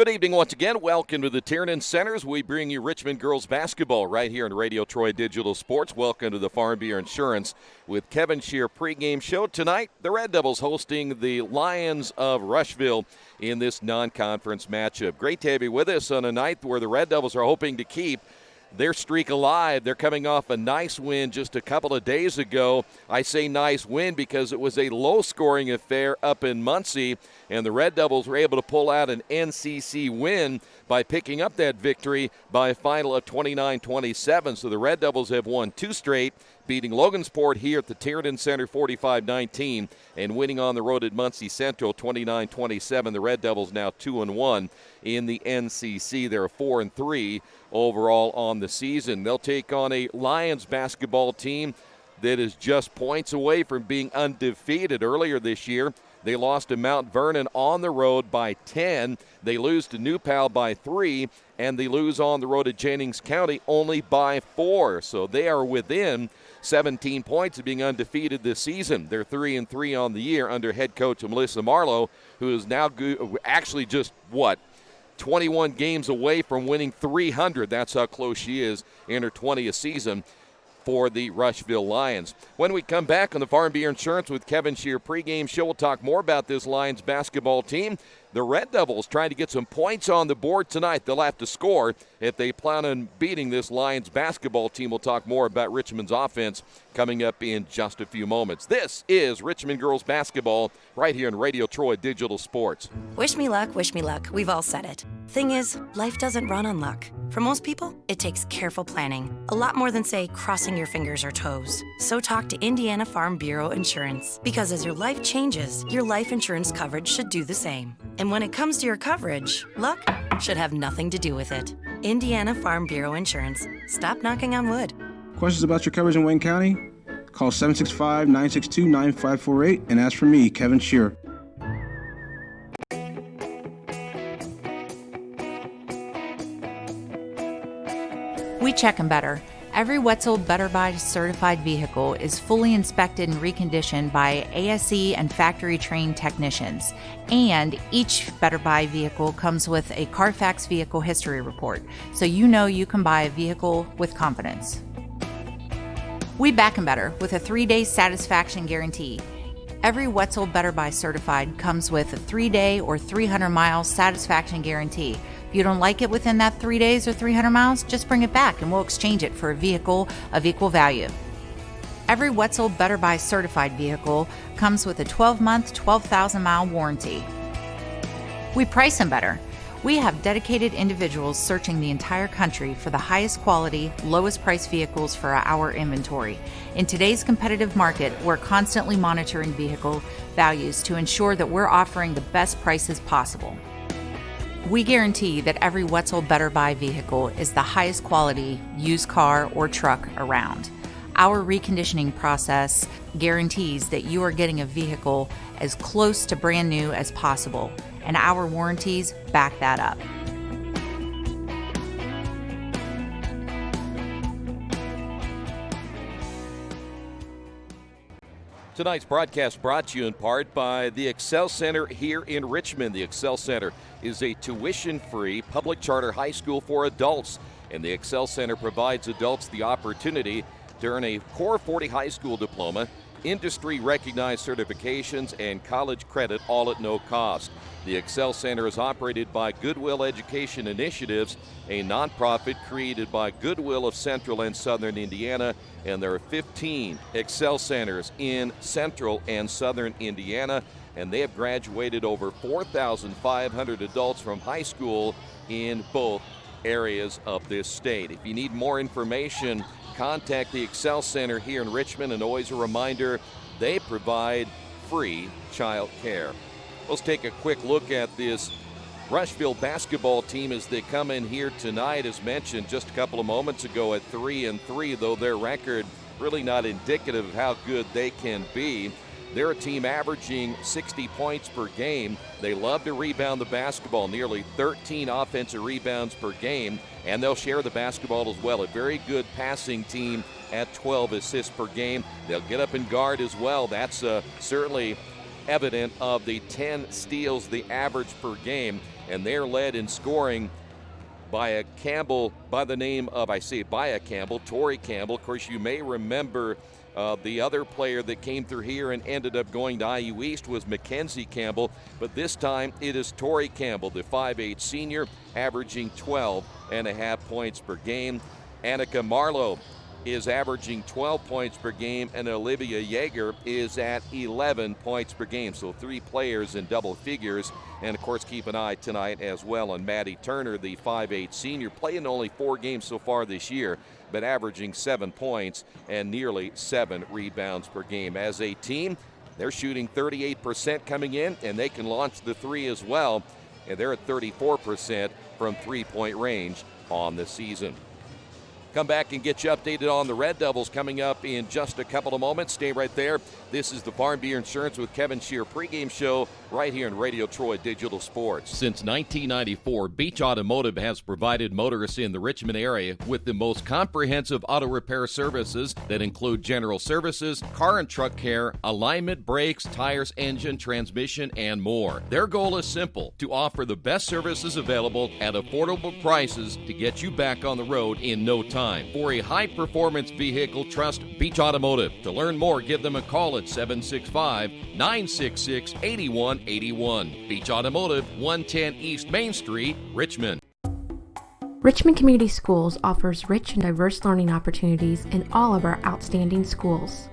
Good evening once again. Welcome to the Tiernan Centers. We bring you Richmond girls basketball right here on Radio Troy Digital Sports. Welcome to the Farm Bureau Insurance with Kevin Shear pregame show. Tonight, the Red Devils hosting the Lions of Rushville in this non-conference matchup. Great to have you with us on a night where the Red Devils are hoping to keep their streak alive. They're coming off a nice win just a couple of days ago. I say nice win because it was a low-scoring affair up in Muncie, and the Red Devils were able to pull out an NCC win by picking up that victory by a final of 29-27. So the Red Devils have won two straight, beating Logansport here at the Tiernan Center 45-19 and winning on the road at Muncie Central 29-27. The Red Devils now 2-1 in the NCC. They're 4-3 overall on the season. They'll take on a Lions basketball team that is just points away from being undefeated. Earlier this year, they lost to Mount Vernon on the road by 10. They lose to New Pal by 3, and they lose on the road at Jennings County only by 4. So they are within 17 points of being undefeated this season. They're 3-3 on the year under head coach Melissa Marlowe, who is now actually just, 21 games away from winning 300. That's how close she is in her 20th season for the Rushville Lions. When we come back on the Farm Bureau Insurance with Kevin Shear pregame show, we'll talk more about this Lions basketball team. The Red Devils trying to get some points on the board tonight. They'll have to score if they plan on beating this Lions basketball team. We'll talk more about Richmond's offense coming up in just a few moments. This is Richmond girls basketball right here in Radio Troy Digital Sports. Wish me luck, wish me luck. We've all said it. Thing is, life doesn't run on luck. For most people, it takes careful planning. A lot more than, say, crossing your fingers or toes. So talk to Indiana Farm Bureau Insurance. Because as your life changes, your life insurance coverage should do the same. And when it comes to your coverage, luck should have nothing to do with it. Indiana Farm Bureau Insurance. Stop knocking on wood. Questions about your coverage in Wayne County? Call 765-962-9548 and ask for me, Kevin Shear. We check them better. Every Wetzel Better Buy certified vehicle is fully inspected and reconditioned by ASE and factory-trained technicians. And each Better Buy vehicle comes with a Carfax vehicle history report, so you know you can buy a vehicle with confidence. We back 'em better with a 3-day satisfaction guarantee. Every Wetzel Better Buy certified comes with a 3-day or 300-mile satisfaction guarantee. If you don't like it within that 3 days or 300 miles, just bring it back and we'll exchange it for a vehicle of equal value. Every Wetzel Better Buy certified vehicle comes with a 12-month, 12,000-mile warranty. We price them better. We have dedicated individuals searching the entire country for the highest quality, lowest price vehicles for our inventory. In today's competitive market, we're constantly monitoring vehicle values to ensure that we're offering the best prices possible. We guarantee that every Wetzel Better Buy vehicle is the highest quality used car or truck around. Our reconditioning process guarantees that you are getting a vehicle as close to brand new as possible, and our warranties back that up. Tonight's broadcast brought to you in part by the Excel Center here in Richmond. The Excel Center is a tuition-free public charter high school for adults, and the Excel Center provides adults the opportunity to earn a Core 40 high school diploma, industry-recognized certifications, and college credit all at no cost. The Excel Center is operated by Goodwill Education Initiatives, a nonprofit created by Goodwill of Central and Southern Indiana, and there are 15 Excel Centers in Central and Southern Indiana, and they have graduated over 4,500 adults from high school in both areas of this state. If you need more information, contact the Excel Center here in Richmond, and always a reminder, they provide free child care. Let's take a quick look at this Rushville basketball team as they come in here tonight. As mentioned just a couple of moments ago at 3-3, though their record really not indicative of how good they can be. They're a team averaging 60 points per game. They love to rebound the basketball, nearly 13 offensive rebounds per game, and they'll share the basketball as well. A very good passing team at 12 assists per game. They'll get up and guard as well. That's certainly evident of the 10 steals, the average per game. and they're led in scoring by a Campbell by the name of, Torrey Campbell. Of course, you may remember the other player that came through here and ended up going to IU East was Mackenzie Campbell, but this time it is Torrey Campbell, the 5'8 senior, averaging 12.5 points per game. Annika Marlowe is averaging 12 points per game, and Olivia Yeager is at 11 points per game. So 3 players in double figures. And, of course, keep an eye tonight as well on Maddie Turner, the 5'8 senior, playing only 4 games so far this year, but averaging 7 points and nearly 7 rebounds per game. As a team, they're shooting 38% coming in, and they can launch the 3 as well. And they're at 34% from three-point range on the season. Come back and get you updated on the Red Devils coming up in just a couple of moments. Stay right there. This is the Farm Bureau Insurance with Kevin Shear pregame show right here in Radio Troy Digital Sports. Since 1994, Beach Automotive has provided motorists in the Richmond area with the most comprehensive auto repair services that include general services, car and truck care, alignment, brakes, tires, engine, transmission, and more. Their goal is simple: to offer the best services available at affordable prices to get you back on the road in no time. For a high-performance vehicle, trust Beach Automotive. To learn more, give them a call at 765-966-8181. Beach Automotive, 110 East Main Street, Richmond. Richmond Community Schools offers rich and diverse learning opportunities in all of our outstanding schools.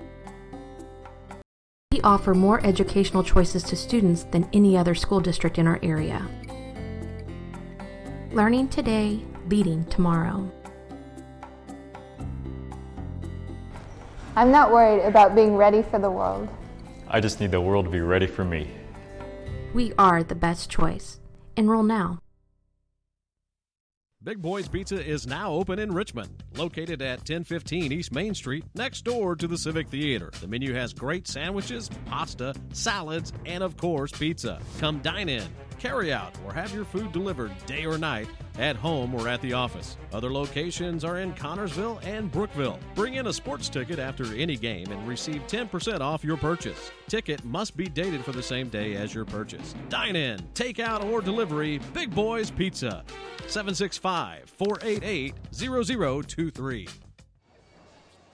We offer more educational choices to students than any other school district in our area. Learning today, leading tomorrow. I'm not worried about being ready for the world. I just need the world to be ready for me. We are the best choice. Enroll now. Big Boys Pizza is now open in Richmond, located at 1015 East Main Street, next door to the Civic Theater. The menu has great sandwiches, pasta, salads, and of course, pizza. Come dine in, carry out, or have your food delivered day or night, at home or at the office. Other locations are in Connorsville and Brookville. Bring in a sports ticket after any game and receive 10% off your purchase. Ticket must be dated for the same day as your purchase. Dine in, take out, or delivery. Big Boys Pizza. 765-488-0023.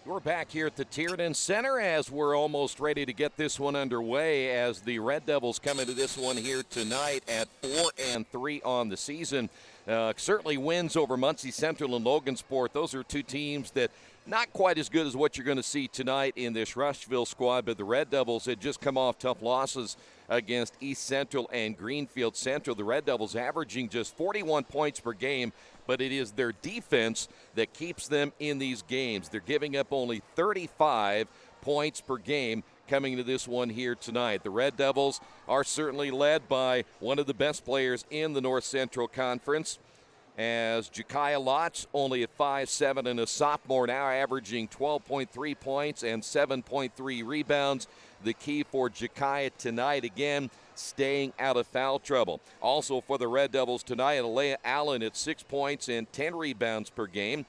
We're back here at the Tiernan Center as we're almost ready to get this one underway, as the Red Devils come into this one here tonight at 4-3 on the season. Certainly wins over Muncie Central and Logansport. Those are two teams that not quite as good as what you're going to see tonight in this Rushville squad, but the Red Devils had just come off tough losses against East Central and Greenfield Central. The Red Devils averaging just 41 points per game, but it is their defense that keeps them in these games. They're giving up only 35 points per game coming into this one here tonight. The Red Devils are certainly led by one of the best players in the North Central Conference, as Jakaya Lotz, only at 5'7" and a sophomore now, averaging 12.3 points and 7.3 rebounds. The key for Jakaya tonight, again, staying out of foul trouble. Also for the Red Devils tonight, Alea Allen at 6 points and 10 rebounds per game.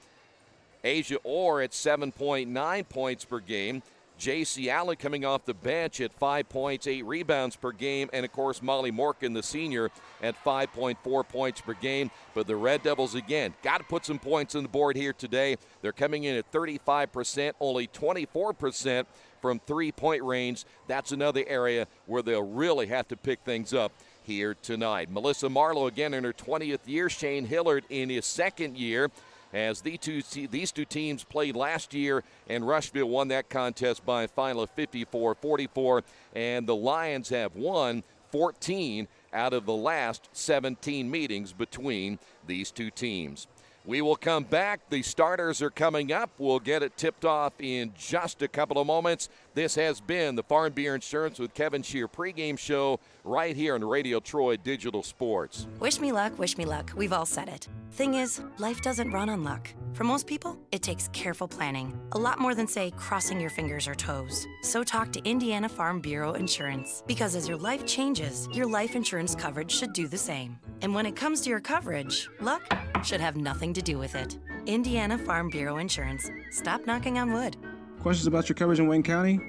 Asia Orr at 7.9 points per game. J.C. Allen coming off the bench at 5 points, 8 rebounds per game. And, of course, Molly Morgan, the senior, at 5.4 points per game. But the Red Devils, again, got to put some points on the board here today. They're coming in at 35%, only 24% from three-point range. That's another area where they'll really have to pick things up here tonight. Melissa Marlowe, again, in her 20th year. Shane Hillard in his second year. As these two teams played last year, and Rushville won that contest by a final of 54-44, and the Lions have won 14 out of the last 17 meetings between these two teams. We will come back. The starters are coming up. We'll get it tipped off in just a couple of moments. This has been the Farm Bureau Insurance with Kevin Shear pregame show right here on Radio Troy Digital Sports. Wish me luck, wish me luck. We've all said it. Thing is, life doesn't run on luck. For most people, it takes careful planning. A lot more than, say, crossing your fingers or toes. So talk to Indiana Farm Bureau Insurance. Because as your life changes, your life insurance coverage should do the same. And when it comes to your coverage, luck should have nothing to do with it. Indiana Farm Bureau Insurance. Stop knocking on wood. Questions about your coverage in Wayne County?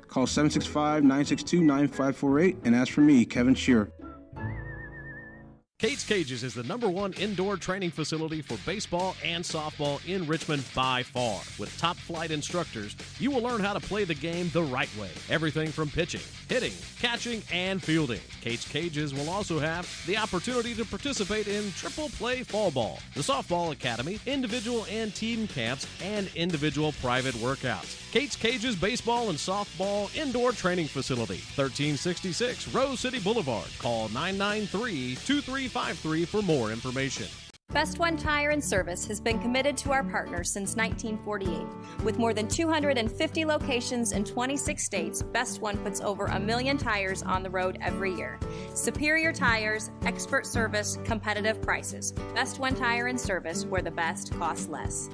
Call 765-962-9548 and ask for me, Kevin Shear. Kate's Cages is the #1 indoor training facility for baseball and softball in Richmond by far. With top flight instructors, you will learn how to play the game the right way. Everything from pitching, hitting, catching, and fielding. Kate's Cages will also have the opportunity to participate in triple play fall ball, the softball academy, individual and team camps, and individual private workouts. Kate's Cages Baseball and Softball Indoor Training Facility, 1366 Rose City Boulevard. Call 993-2353 for more information. Best One Tire and Service has been committed to our partners since 1948. With more than 250 locations in 26 states, Best One puts over 1 million tires on the road every year. Superior tires, expert service, competitive prices. Best One Tire and Service, where the best costs less.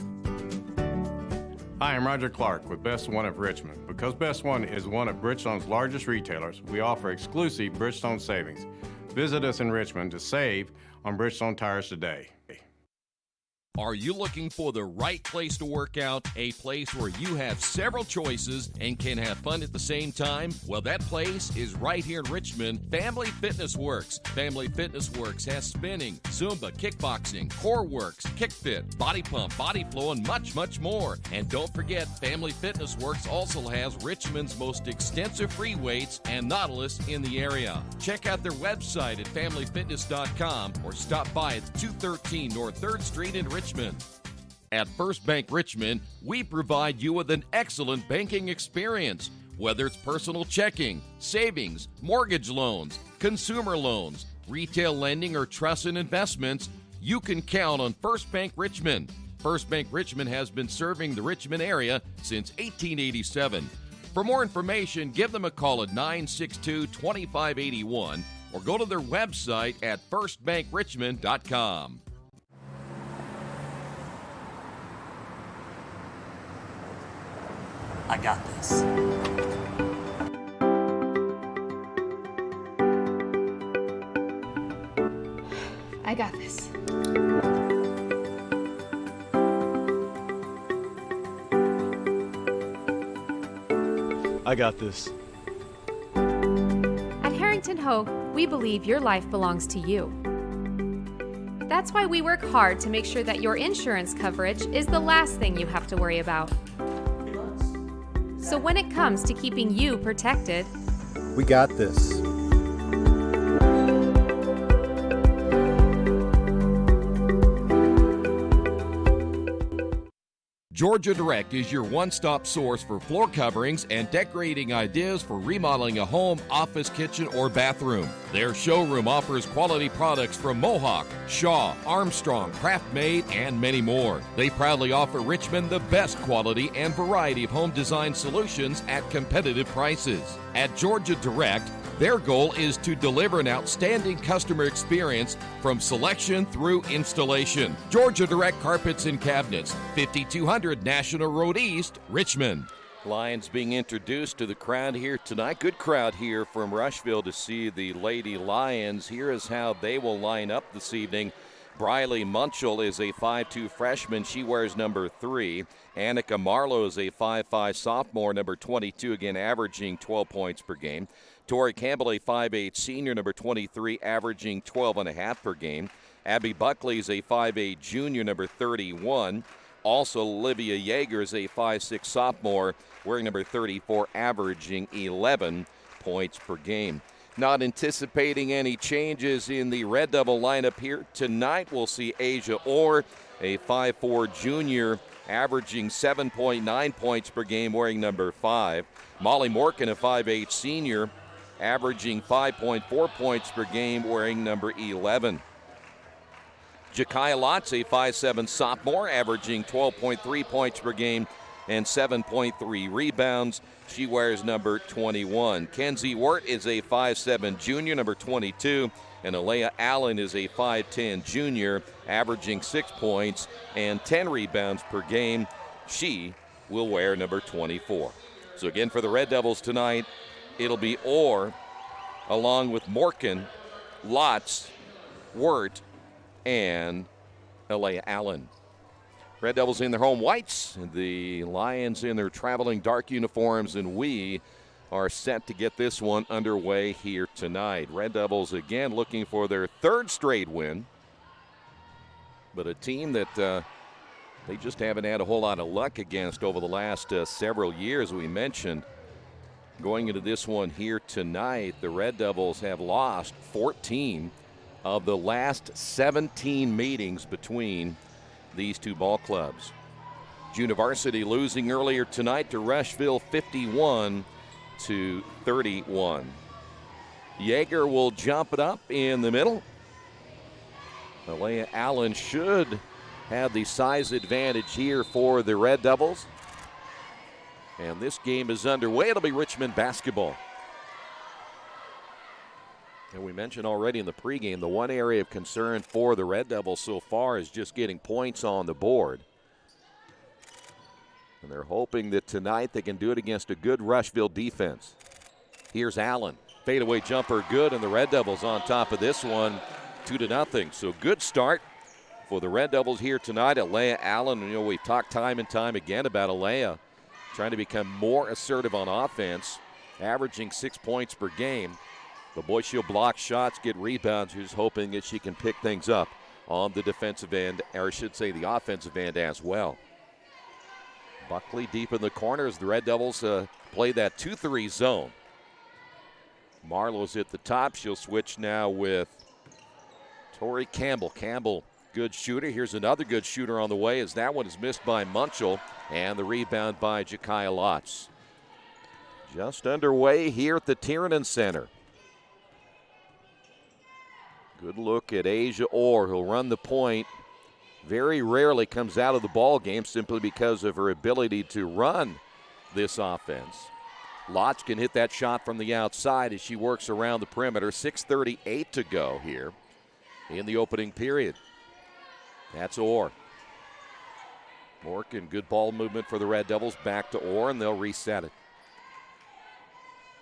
Hi, I'm Roger Clark with Best One of Richmond. Because Best One is one of Bridgestone's largest retailers, we offer exclusive Bridgestone savings. Visit us in Richmond to save on Bridgestone tires today. Are you looking for the right place to work out? A place where you have several choices and can have fun at the same time? Well, that place is right here in Richmond, Family Fitness Works. Family Fitness Works has spinning, Zumba, kickboxing, core works, kick fit, body pump, body flow, and much, much more. And don't forget, Family Fitness Works also has Richmond's most extensive free weights and Nautilus in the area. Check out their website at familyfitness.com or stop by at 213 North 3rd Street in Richmond. At First Bank Richmond, we provide you with an excellent banking experience. Whether it's personal checking, savings, mortgage loans, consumer loans, retail lending, or trust and investments, you can count on First Bank Richmond. First Bank Richmond has been serving the Richmond area since 1887. For more information, give them a call at 962-2581 or go to their website at firstbankrichmond.com. I got this. I got this. I got this. At Harrington Hogue, we believe your life belongs to you. That's why we work hard to make sure that your insurance coverage is the last thing you have to worry about. So when it comes to keeping you protected, We got this. Georgia Direct is your one-stop source for floor coverings and decorating ideas for remodeling a home, office, kitchen, or bathroom. Their showroom offers quality products from Mohawk, Shaw, Armstrong, Craft Made, and many more. They proudly offer Richmond the best quality and variety of home design solutions at competitive prices. At Georgia Direct, their goal is to deliver an outstanding customer experience from selection through installation. Georgia Direct Carpets and Cabinets, 5200 National Road East, Richmond. Lions being introduced to the crowd here tonight. Good crowd here from Rushville to see the Lady Lions. Here is how they will line up this evening. Briley Munchell is a 5'2 freshman. She wears number 3. Annika Marlowe is a 5'5 sophomore, number 22, again averaging 12 points per game. Tori Campbell, a 5'8 senior, number 23, averaging 12.5 per game. Abby Buckley is a 5'8 junior, number 31. Also, Olivia Yeager is a 5'6 sophomore, wearing number 34, averaging 11 points per game. Not anticipating any changes in the Red Devil lineup here tonight. We'll see Asia Orr, a 5'4 junior, averaging 7.9 points per game, wearing number 5. Molly Morgan, a 5'8 senior, averaging 5.4 points per game, wearing number 11. Jakiah Lotz, a 5'7 sophomore, averaging 12.3 points per game and 7.3 rebounds. She wears number 21. Kenzie Wirt is a 5'7 junior, number 22. And Alea Allen is a 5'10 junior, averaging 6 points and 10 rebounds per game. She will wear number 24. So again, for the Red Devils tonight, it'll be Orr, along with Morkin, Lotz, Wirt, and Alea Allen. Red Devils in their home whites, the Lions in their traveling dark uniforms, and we are set to get this one underway here tonight. Red Devils again looking for their third straight win, but a team that they just haven't had a whole lot of luck against over the last several years. We mentioned going into this one here tonight, the Red Devils have lost 14 of the last 17 meetings between these two ball clubs. Junior varsity losing earlier tonight to Rushville 51-31. Yeager will jump it up in the middle. Alea Allen should have the size advantage here for the Red Devils. And this game is underway. It'll be Richmond basketball. And we mentioned already in the pregame, the one area of concern for the Red Devils so far is just getting points on the board. And they're hoping that tonight they can do it against a good Rushville defense. Here's Allen. Fadeaway jumper good, and the Red Devils on top of this one, 2-0. So good start for the Red Devils here tonight. Alea Allen, you know, we've talked time and time again about Alea trying to become more assertive on offense, averaging 6 points per game. The boys, she'll block shots, get rebounds. Who's hoping that she can pick things up on the defensive end, or I should say the offensive end as well. Buckley deep in the corners. The Red Devils play that 2-3 zone. Marlowe's at the top. She'll switch now with Tori Campbell. Campbell, good shooter. Here's another good shooter on the way as that one is missed by Munchell, and the rebound by Jakaya Lotz. Just underway here at the Tiernan Center. Good look at Asia Orr, who'll run the point. Very rarely comes out of the ball game simply because of her ability to run this offense. Lotz can hit that shot from the outside as she works around the perimeter. 6:38 to go here in the opening period. That's Orr. Morgan, good ball movement for the Red Devils. Back to Orr, and they'll reset it.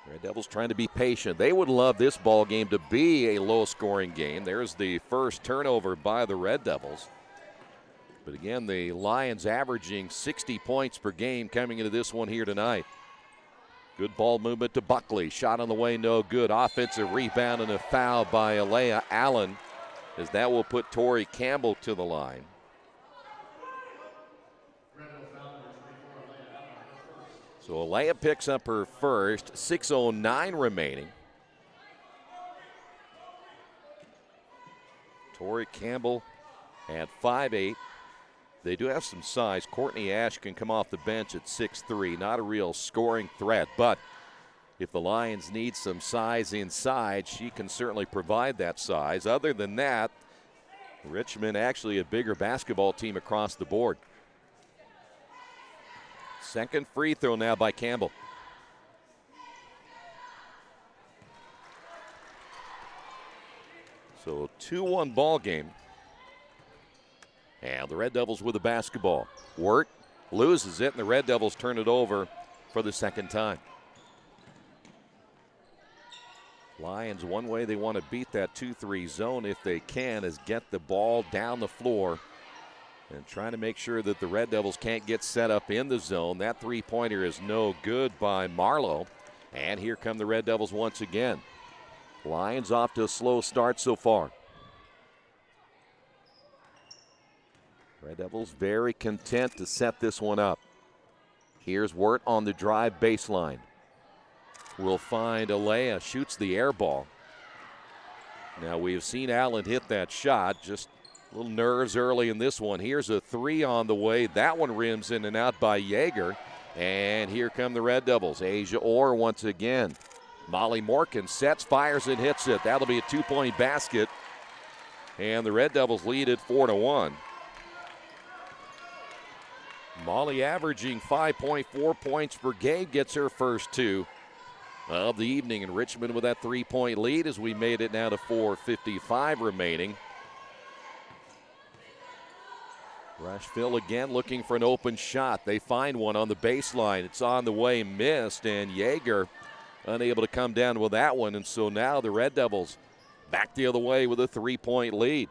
Red Devils trying to be patient. They would love this ball game to be a low-scoring game. There's the first turnover by the Red Devils. But again, the Lions averaging 60 points per game coming into this one here tonight. Good ball movement to Buckley. Shot on the way, no good. Offensive rebound and a foul by Alea Allen, as that will put Tori Campbell to the line. So Alea picks up her first. 6:09 remaining. Tori Campbell at 5'8". They do have some size. Courtney Ash can come off the bench at 6'3". Not a real scoring threat, but if the Lions need some size inside, she can certainly provide that size. Other than that, Richmond actually a bigger basketball team across the board. Second free throw now by Campbell. So 2-1 ball game. And the Red Devils with the basketball. Wirt loses it, and the Red Devils turn it over for the second time. Lions, one way they want to beat that 2-3 zone if they can is get the ball down the floor and trying to make sure that the Red Devils can't get set up in the zone. That three-pointer is no good by Marlowe. And here come the Red Devils once again. Lions off to a slow start so far. Red Devils very content to set this one up. Here's Wirt on the drive baseline. We'll find Alea, shoots the air ball. Now we have seen Allen hit that shot, just a little nerves early in this one. Here's a three on the way. That one rims in and out by Yeager. And here come the Red Devils. Asia Orr once again. Molly Morkin sets, fires, and hits it. That'll be a two-point basket. And the Red Devils lead it 4-1. Molly averaging 5.4 points per game, gets her first two of the evening. And Richmond with that three-point lead as we made it now to 4:55 remaining. Rushville again looking for an open shot. They find one on the baseline. It's on the way, missed, and Yeager unable to come down with that one. And so now the Red Devils back the other way with a three-point lead.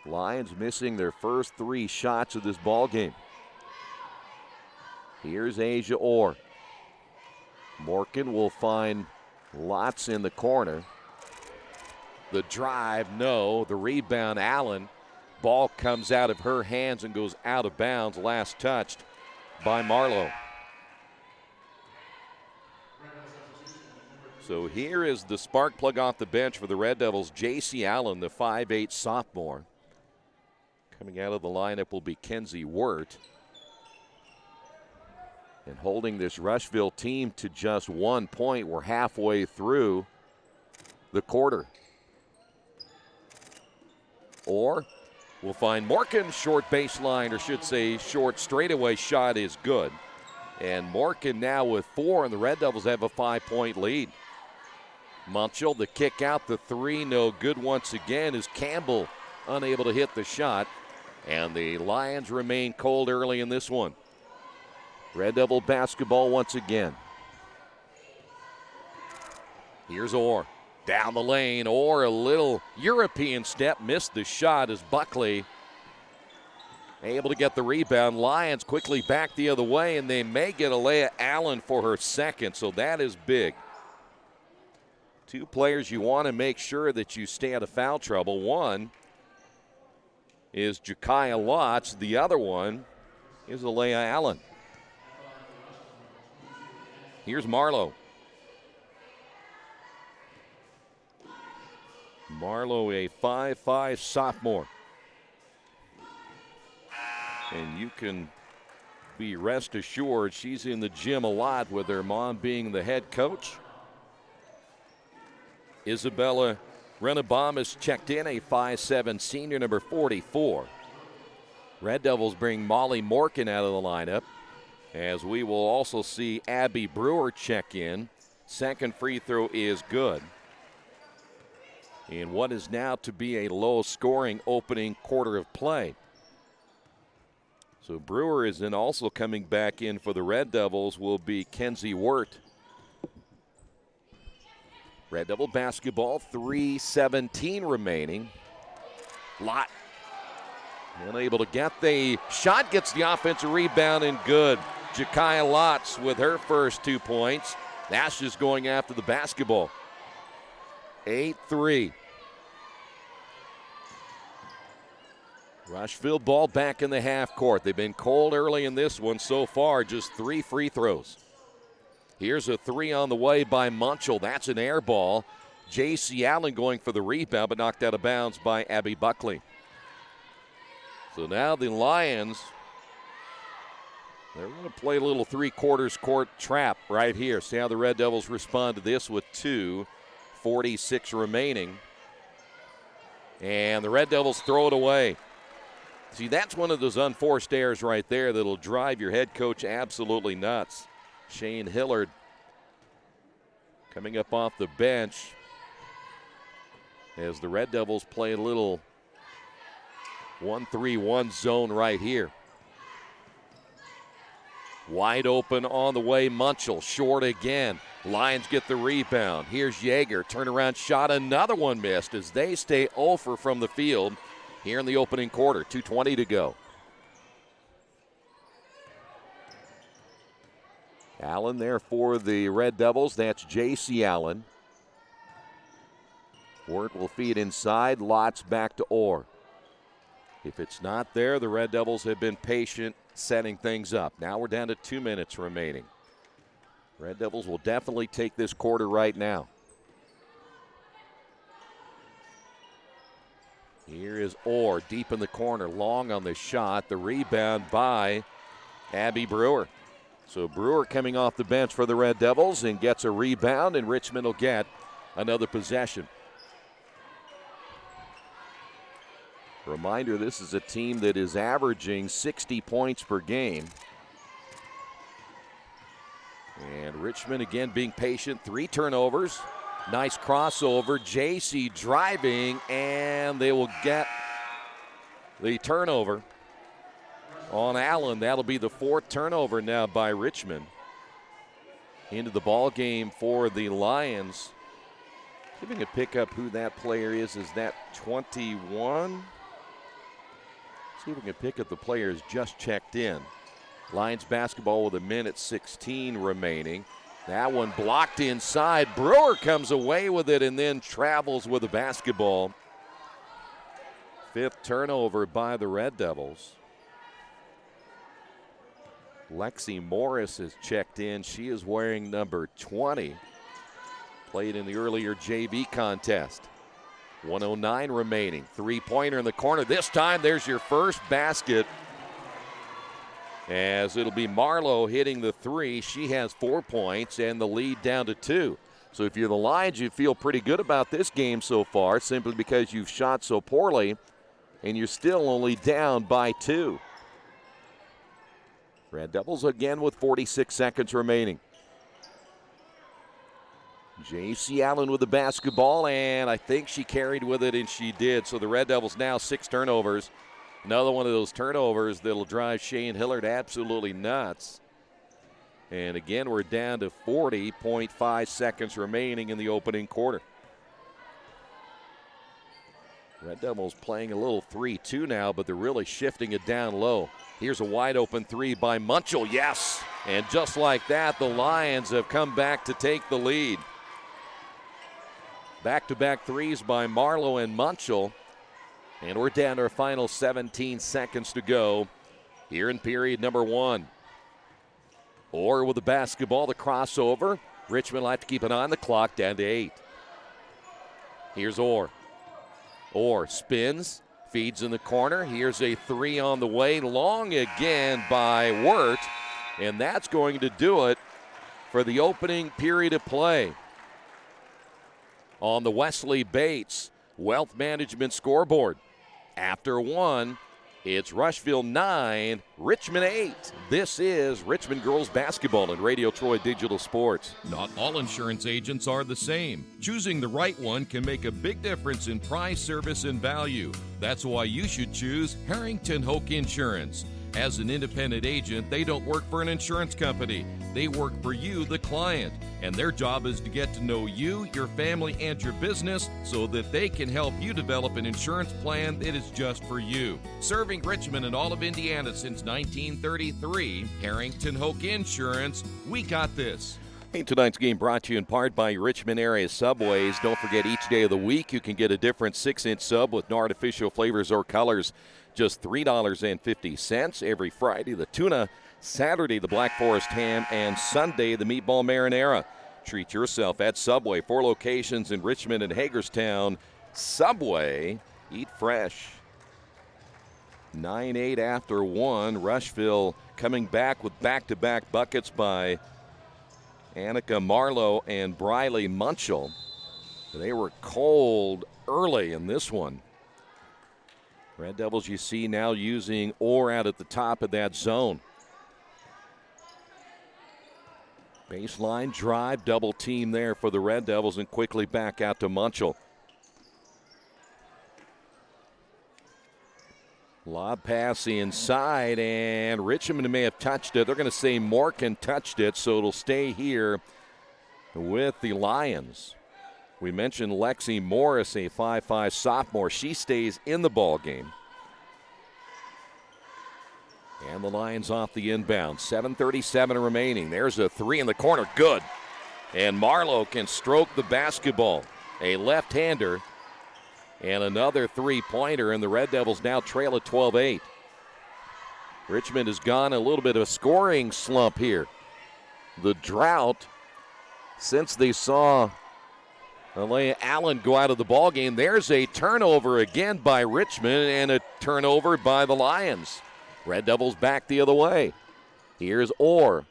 Lions missing their first three shots of this ball game. Here's Asia Orr. Morgan will find Lots in the corner. The drive, no. The rebound, Allen. Ball comes out of her hands and goes out of bounds. Last touched by Marlowe. So here is the spark plug off the bench for the Red Devils, J.C. Allen, the 5'8 sophomore. Coming out of the lineup will be Kenzie Wirt. And holding this Rushville team to just 1 point. We're halfway through the quarter. Or we'll find Morgan, short baseline, or should say short straightaway shot is good. And Morgan now with 4, and the Red Devils have a 5-point lead. Munchell, the kick out, the 3, no good once again, as Campbell unable to hit the shot. And the Lions remain cold early in this one. Red Devil basketball once again. Here's Orr. Down the lane. Orr, a little European step. Missed the shot as Buckley able to get the rebound. Lions quickly back the other way, and they may get Alea Allen for her second, so that is big. 2 players you want to make sure that you stay out of foul trouble. One is Jakaya Lotz. The other one is Alea Allen. Here's Marlowe. Marlowe, a 5'5 sophomore. And you can be rest assured she's in the gym a lot with her mom being the head coach. Isabella Renabaum is checked in, a 5'7 senior, number 44. Red Devils bring Molly Morgan out of the lineup, as we will also see Abby Brewer check in. Second free throw is good. In what is now to be a low-scoring opening quarter of play. So Brewer is then also coming back in for the Red Devils will be Kenzie Wirt. Red Devil basketball, 3:17 remaining. Lott unable to get the shot, gets the offensive rebound, and good. Jakaya Lotz with her first 2 points. Nash is going after the basketball. 8-3. Rushville ball back in the half court. They've been cold early in this one so far, just 3 free throws. Here's a 3 on the way by Munchell. That's an air ball. J.C. Allen going for the rebound, but knocked out of bounds by Abby Buckley. So now the Lions, they're going to play a little 3/4 court trap right here. See how the Red Devils respond to this with 2:46 remaining. And the Red Devils throw it away. See, that's one of those unforced errors right there that'll drive your head coach absolutely nuts. Shane Hillard coming up off the bench as the Red Devils play a little 1-3-1 zone right here. Wide open on the way, Munchell, short again. Lions get the rebound. Here's Yeager, turnaround shot, another one missed as they stay 0 from the field here in the opening quarter, 2:20 to go. Allen there for the Red Devils, that's J.C. Allen. Wirt will feed inside, Lots back to Orr. If it's not there, the Red Devils have been patient setting things up. Now we're down to 2 minutes remaining. Red Devils will definitely take this quarter right now. Here is Orr deep in the corner, long on the shot. The rebound by Abby Brewer. So Brewer coming off the bench for the Red Devils and gets a rebound, and Richmond will get another possession. Reminder, this is a team that is averaging 60 points per game. And Richmond again being patient, 3 turnovers. Nice crossover, JC driving, and they will get the turnover on Allen. That'll be the 4th turnover now by Richmond. Into the ball game for the Lions. See if we can pick up who that player is. Is that 21? See if we can pick up the players just checked in. Lions basketball with 1:16 remaining. That one blocked inside. Brewer comes away with it and then travels with the basketball. 5th turnover by the Red Devils. Lexi Morris has checked in. She is wearing number 20. Played in the earlier JV contest. 1:09 remaining. 3-pointer in the corner. This time there's your first basket. As it'll be Marlowe hitting the 3. She has 4 points and the lead down to 2. So if you're the Lions, you feel pretty good about this game so far simply because you've shot so poorly and you're still only down by 2. Red Devils again with 46 seconds remaining. J.C. Allen with the basketball, and I think she carried with it, and she did. So the Red Devils now 6 turnovers. Another one of those turnovers that'll drive Shane Hillard absolutely nuts. And again, we're down to 40.5 seconds remaining in the opening quarter. Red Devils playing a little 3-2 now, but they're really shifting it down low. Here's a wide open 3 by Munchell. Yes. And just like that, the Lions have come back to take the lead. Back-to-back 3s by Marlowe and Munchell. And we're down to our final 17 seconds to go here in period number 1. Orr with the basketball, the crossover. Richmond will have to keep an eye on the clock, down to 8. Here's Orr. Orr spins, feeds in the corner. Here's a 3 on the way, long again by Wirt. And that's going to do it for the opening period of play. On the Wesley Bates Wealth Management scoreboard. After 1, it's Rushville 9, Richmond 8. This is Richmond girls basketball and Radio Troy Digital Sports. Not all insurance agents are the same. Choosing the right one can make a big difference in price, service, and value. That's why you should choose Harrington Hoke Insurance. As an independent agent, they don't work for an insurance company. They work for you, the client. And their job is to get to know you, your family, and your business so that they can help you develop an insurance plan that is just for you. Serving Richmond and all of Indiana since 1933, Harrington Hoke Insurance, we got this. Hey, tonight's game brought to you in part by Richmond area Subways. Don't forget, each day of the week you can get a different 6-inch sub with no artificial flavors or colors. Just $3.50 every Friday, the tuna, Saturday, the Black Forest ham, and Sunday, the meatball marinara. Treat yourself at Subway. 4 locations in Richmond and Hagerstown. Subway, eat fresh. 9-8 after 1. Rushville coming back with back-to-back buckets by Annika Marlowe and Briley Munchell. They were cold early in this one. Red Devils, you see now using Orr out at the top of that zone. Baseline drive, double team there for the Red Devils, and quickly back out to Munchell. Lob pass inside, and Richmond may have touched it. They're going to say Morgan touched it, so it'll stay here with the Lions. We mentioned Lexi Morris, a 5'5" sophomore. She stays in the ball game. And the Lions off the inbound. 7:37 remaining. There's a 3 in the corner. Good. And Marlowe can stroke the basketball. A left-hander. And another 3-pointer. And the Red Devils now trail at 12-8. Richmond has gone a little bit of a scoring slump here. The drought since they saw Alea Allen go out of the ball game. There's a turnover again by Richmond and a turnover by the Lions. Red Devils back the other way. Here's Orr.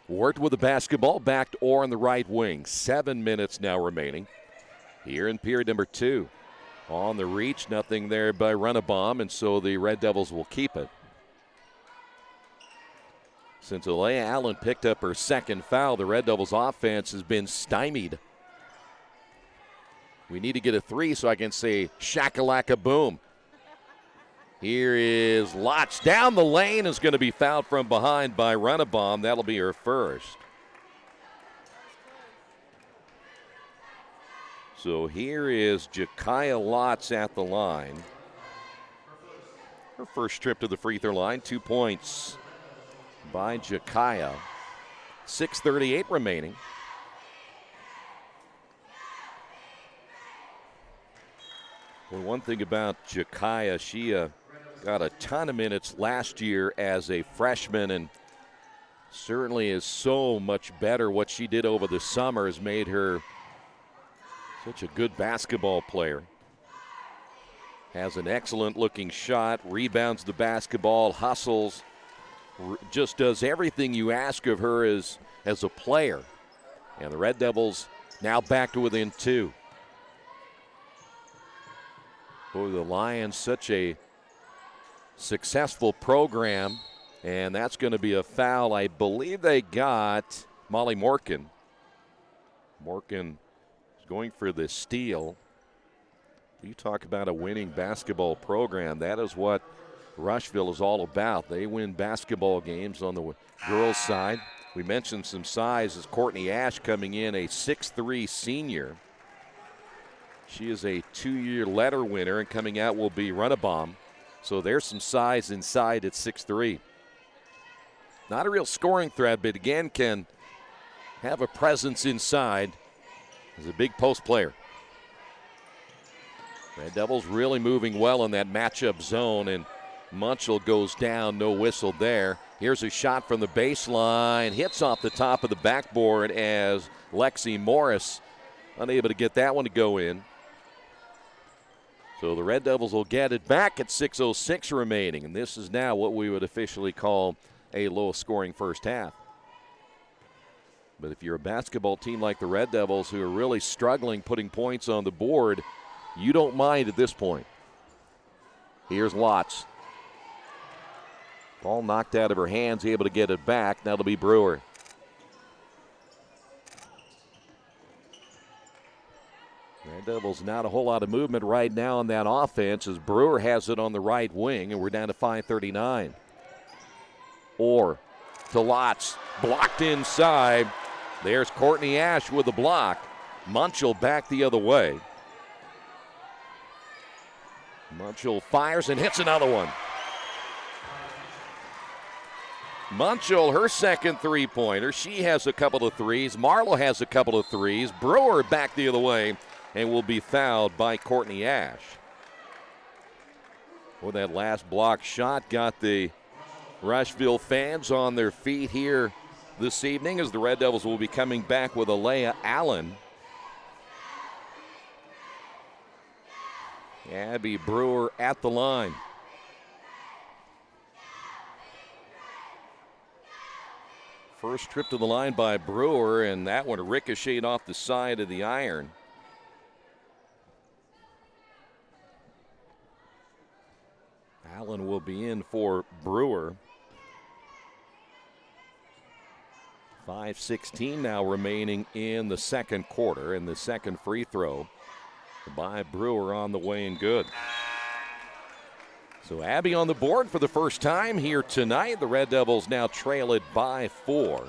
Worked with the basketball, back to Orr on the right wing. 7 minutes now remaining. Here in period number 2. On the reach, nothing there by Runabomb, and so the Red Devils will keep it. Since Alea Allen picked up her second foul, the Red Devils offense has been stymied. We need to get a 3 so I can say shakalaka boom. Here is Lotz down the lane, is going to be fouled from behind by Runabomb. That'll be her first. So here is Jakaya Lotz at the line. Her first trip to the free throw line, 2 points by Jakaya. 6:38 remaining. Well, one thing about Jakaya, she got a ton of minutes last year as a freshman and certainly is so much better. What she did over the summer has made her such a good basketball player. Has an excellent looking shot, rebounds the basketball, hustles, just does everything you ask of her as a player. And the Red Devils now back to within 2. Boy, the Lions, such a successful program, and that's going to be a foul. I believe they got Molly Morkin. Morkin is going for the steal. You talk about a winning basketball program. That is what Rushville is all about. They win basketball games on the girls' side. We mentioned some size as Courtney Ash coming in, a 6'3" senior. She is a 2-year letter winner, and coming out will be Runabaum. So there's some size inside at 6'3". Not a real scoring threat, but again can have a presence inside as a big post player. Red Devils really moving well in that matchup zone, and Munchell goes down, no whistle there. Here's a shot from the baseline, hits off the top of the backboard as Lexi Morris unable to get that one to go in. So the Red Devils will get it back at 6:06 remaining, and this is now what we would officially call a low-scoring first half. But if you're a basketball team like the Red Devils who are really struggling putting points on the board, you don't mind at this point. Here's Lotz. Ball knocked out of her hands, able to get it back. That'll be Brewer. Red Devils not a whole lot of movement right now on that offense as Brewer has it on the right wing, and we're down to 5:39. Orr to Lotz, blocked inside. There's Courtney Ash with the block. Munchell back the other way. Munchell fires and hits another one. Munchell, her second three-pointer. She has a couple of threes. Marlowe has a couple of threes. Brewer back the other way and will be fouled by Courtney Ash. Well, that last block shot got the Rushville fans on their feet here this evening as the Red Devils will be coming back with Alea Allen. Abby Brewer at the line. First trip to the line by Brewer, and that one ricocheted off the side of the iron. Allen will be in for Brewer. 5:16 now remaining in the second quarter, and the second free throw by Brewer on the way and good. So Abby on the board for the first time here tonight. The Red Devils now trail it by 4.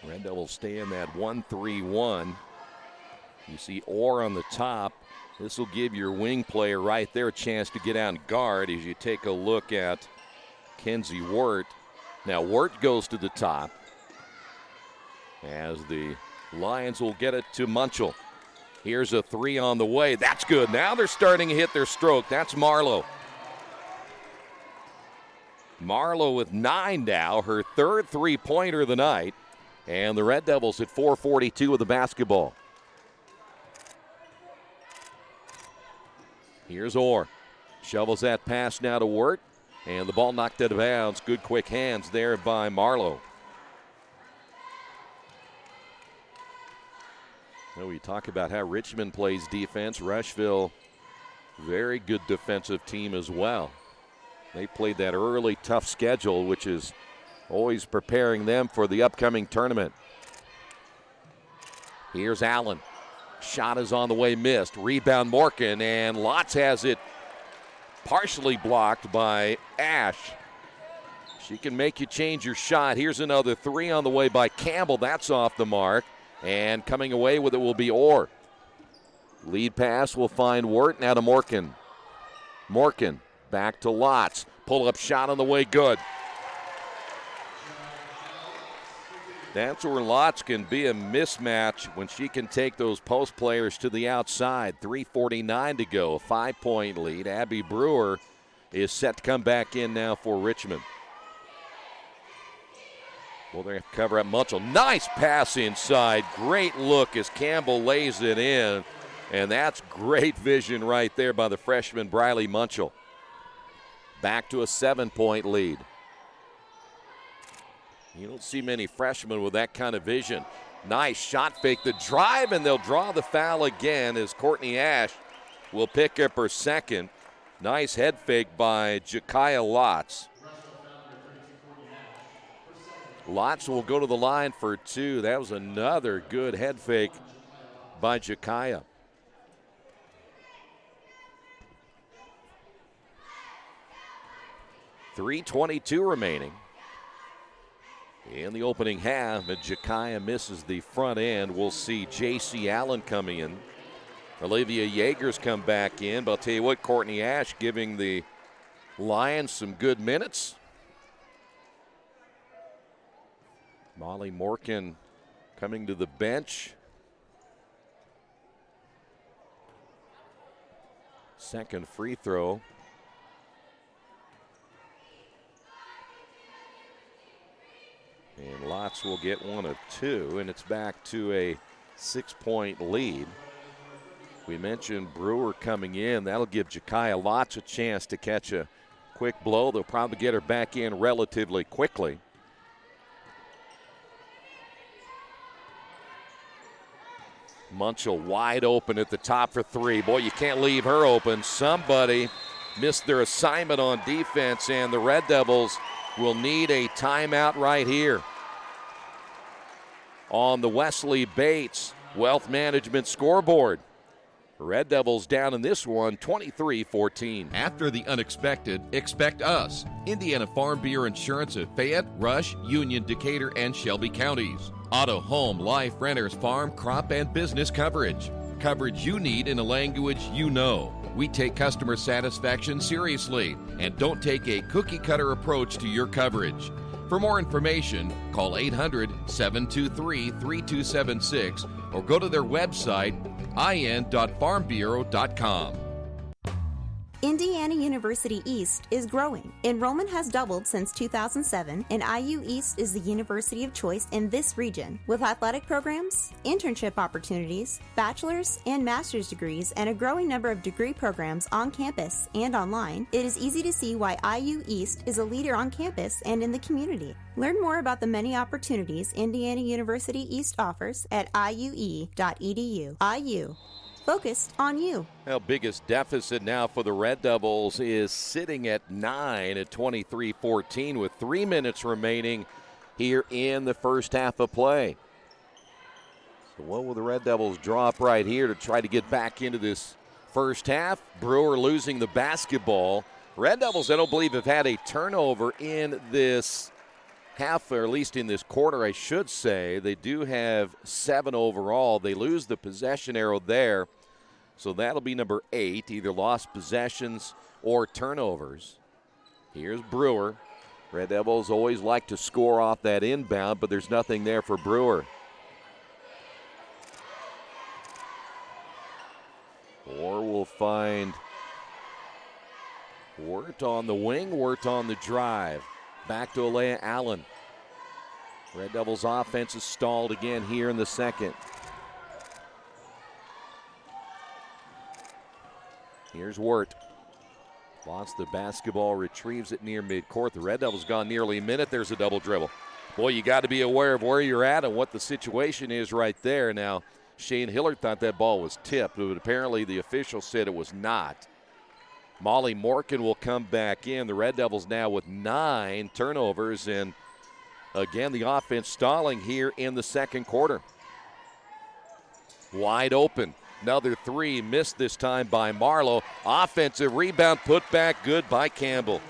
Red Devils stay in that 1-3-1. You see Orr on the top. This will give your wing player right there a chance to get out and guard as you take a look at Kenzie Wirt. Now Wirt goes to the top as the Lions will get it to Munchell. Here's a three on the way. That's good. Now they're starting to hit their stroke. That's Marlowe. Marlowe with 9 now, her third three-pointer of the night. And the Red Devils at 4:42 with the basketball. Here's Orr. Shovels that pass now to Wirt. And the ball knocked out of bounds. Good quick hands there by Marlowe. Now we talk about how Richmond plays defense. Rushville, very good defensive team as well. They played that early tough schedule, which is always preparing them for the upcoming tournament. Here's Allen. Shot is on the way, missed. Rebound Morkin, and Lotz has it partially blocked by Ash. She can make you change your shot. Here's another three on the way by Campbell. That's off the mark. And coming away with it will be Orr. Lead pass will find Wirt, now to Morgan. Morgan back to Lotz. Pull-up shot on the way, good. That's where Lotz can be a mismatch when she can take those post players to the outside. 3:49 to go, a 5-point lead. Abby Brewer is set to come back in now for Richmond. Well, they have to cover up Munchell. Nice pass inside. Great look as Campbell lays it in. And that's great vision right there by the freshman Briley Munchell. Back to a 7-point lead. You don't see many freshmen with that kind of vision. Nice shot fake, the drive, and they'll draw the foul again as Courtney Ash will pick up her second. Nice head fake by Jakaya Lotz. Lotz will go to the line for two. That was another good head fake by Jakaya. .322 remaining in the opening half, and Jakaya misses the front end. We'll see J.C. Allen coming in. Olivia Yeager's come back in, but I'll tell you what, Courtney Ash giving the Lions some good minutes. Molly Morgan coming to the bench. Second free throw. And Lotz will get one of two, and it's back to a 6-point lead. We mentioned Brewer coming in. That'll give Jakaya Lotz a chance to catch a quick blow. They'll probably get her back in relatively quickly. Munchell wide open at the top for three. Boy, you can't leave her open. Somebody missed their assignment on defense, and the Red Devils will need a timeout right here. On the Wesley Bates Wealth Management scoreboard. Red Devils down in this one, 23-14. After the unexpected, expect us. Indiana Farm Bureau Insurance of Fayette, Rush, Union, Decatur, and Shelby counties. Auto, home, life, renters, farm, crop, and business coverage. Coverage you need in a language you know. We take customer satisfaction seriously and don't take a cookie-cutter approach to your coverage. For more information, call 800-723-3276 or go to their website, in.farmbureau.com. Indiana University East is growing. Enrollment has doubled since 2007, and IU East is the university of choice in this region. With athletic programs, internship opportunities, bachelor's and master's degrees, and a growing number of degree programs on campus and online, it is easy to see why IU East is a leader on campus and in the community. Learn more about the many opportunities Indiana University East offers at iue.edu. IU. Focused on you. Well, biggest deficit now for the Red Devils is sitting at 9 at 23-14 with 3 minutes remaining here in the first half of play. So what will the Red Devils drop right here to try to get back into this first half? Brewer losing the basketball. Red Devils, I don't believe, have had a turnover in this half, or at least in this quarter, I should say. They do have 7 overall. They lose the possession arrow there. So that'll be number 8, either lost possessions or turnovers. Here's Brewer. Red Devils always like to score off that inbound, but there's nothing there for Brewer. Or we'll find Wirt on the wing, Wirt on the drive. Back to Alea Allen. Red Devils offense is stalled again here in the second. Here's Wirt. Lost the basketball, retrieves it near midcourt. The Red Devils gone nearly a minute. There's a double dribble. Boy, you got to be aware of where you're at and what the situation is right there. Now, Shane Hillard thought that ball was tipped, but apparently the official said it was not. Molly Morgan will come back in. The Red Devils now with 9 turnovers, and again, the offense stalling here in the second quarter. Wide open. Another 3 missed this time by Marlowe. Offensive rebound put back good by Campbell.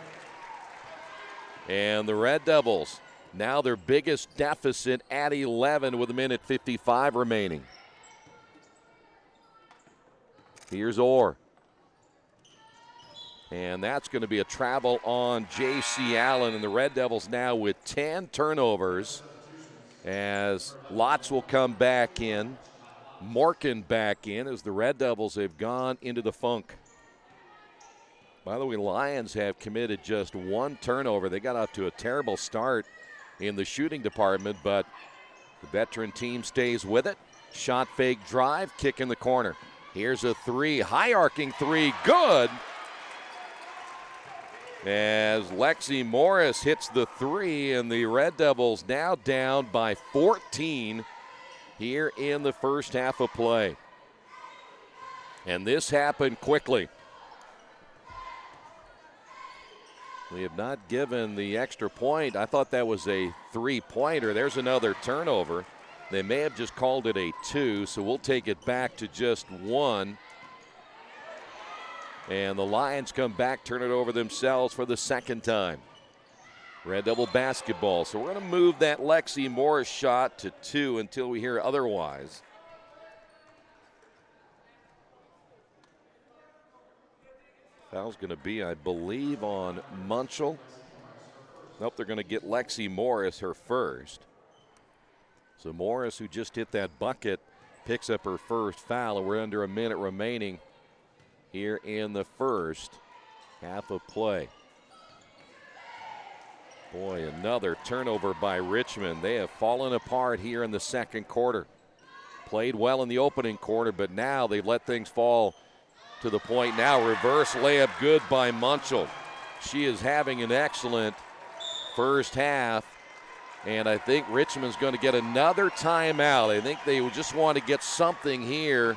And the Red Devils, now their biggest deficit at 11 with 1:55 remaining. Here's Orr. And that's going to be a travel on J.C. Allen, and the Red Devils now with 10 turnovers as Lotz will come back in. Morkin back in as the Red Devils have gone into the funk. By the way, Lions have committed just 1 turnover. They got off to a terrible start in the shooting department, but the veteran team stays with it. Shot fake drive, kick in the corner. Here's a 3, high arcing 3, good. As Lexi Morris hits the 3, and the Red Devils now down by 14 here in the first half of play. And this happened quickly. We have not given the extra point. I thought that was a 3-pointer. There's another turnover. They may have just called it a 2, so we'll take it back to just 1. And the Lions come back, turn it over themselves for the second time. Red Devil basketball. So we're going to move that Lexi Morris shot to 2 until we hear otherwise. Foul's going to be, I believe, on Munchel. Nope, they're going to get Lexi Morris her first. So Morris, who just hit that bucket, picks up her first foul, and we're under a minute remaining here in the first half of play. Boy, another turnover by Richmond. They have fallen apart here in the second quarter. Played well in the opening quarter, but now they've let things fall to the point now. Reverse layup good by Munchel. She is having an excellent first half, and I think Richmond's going to get another timeout. I think they just want to get something here.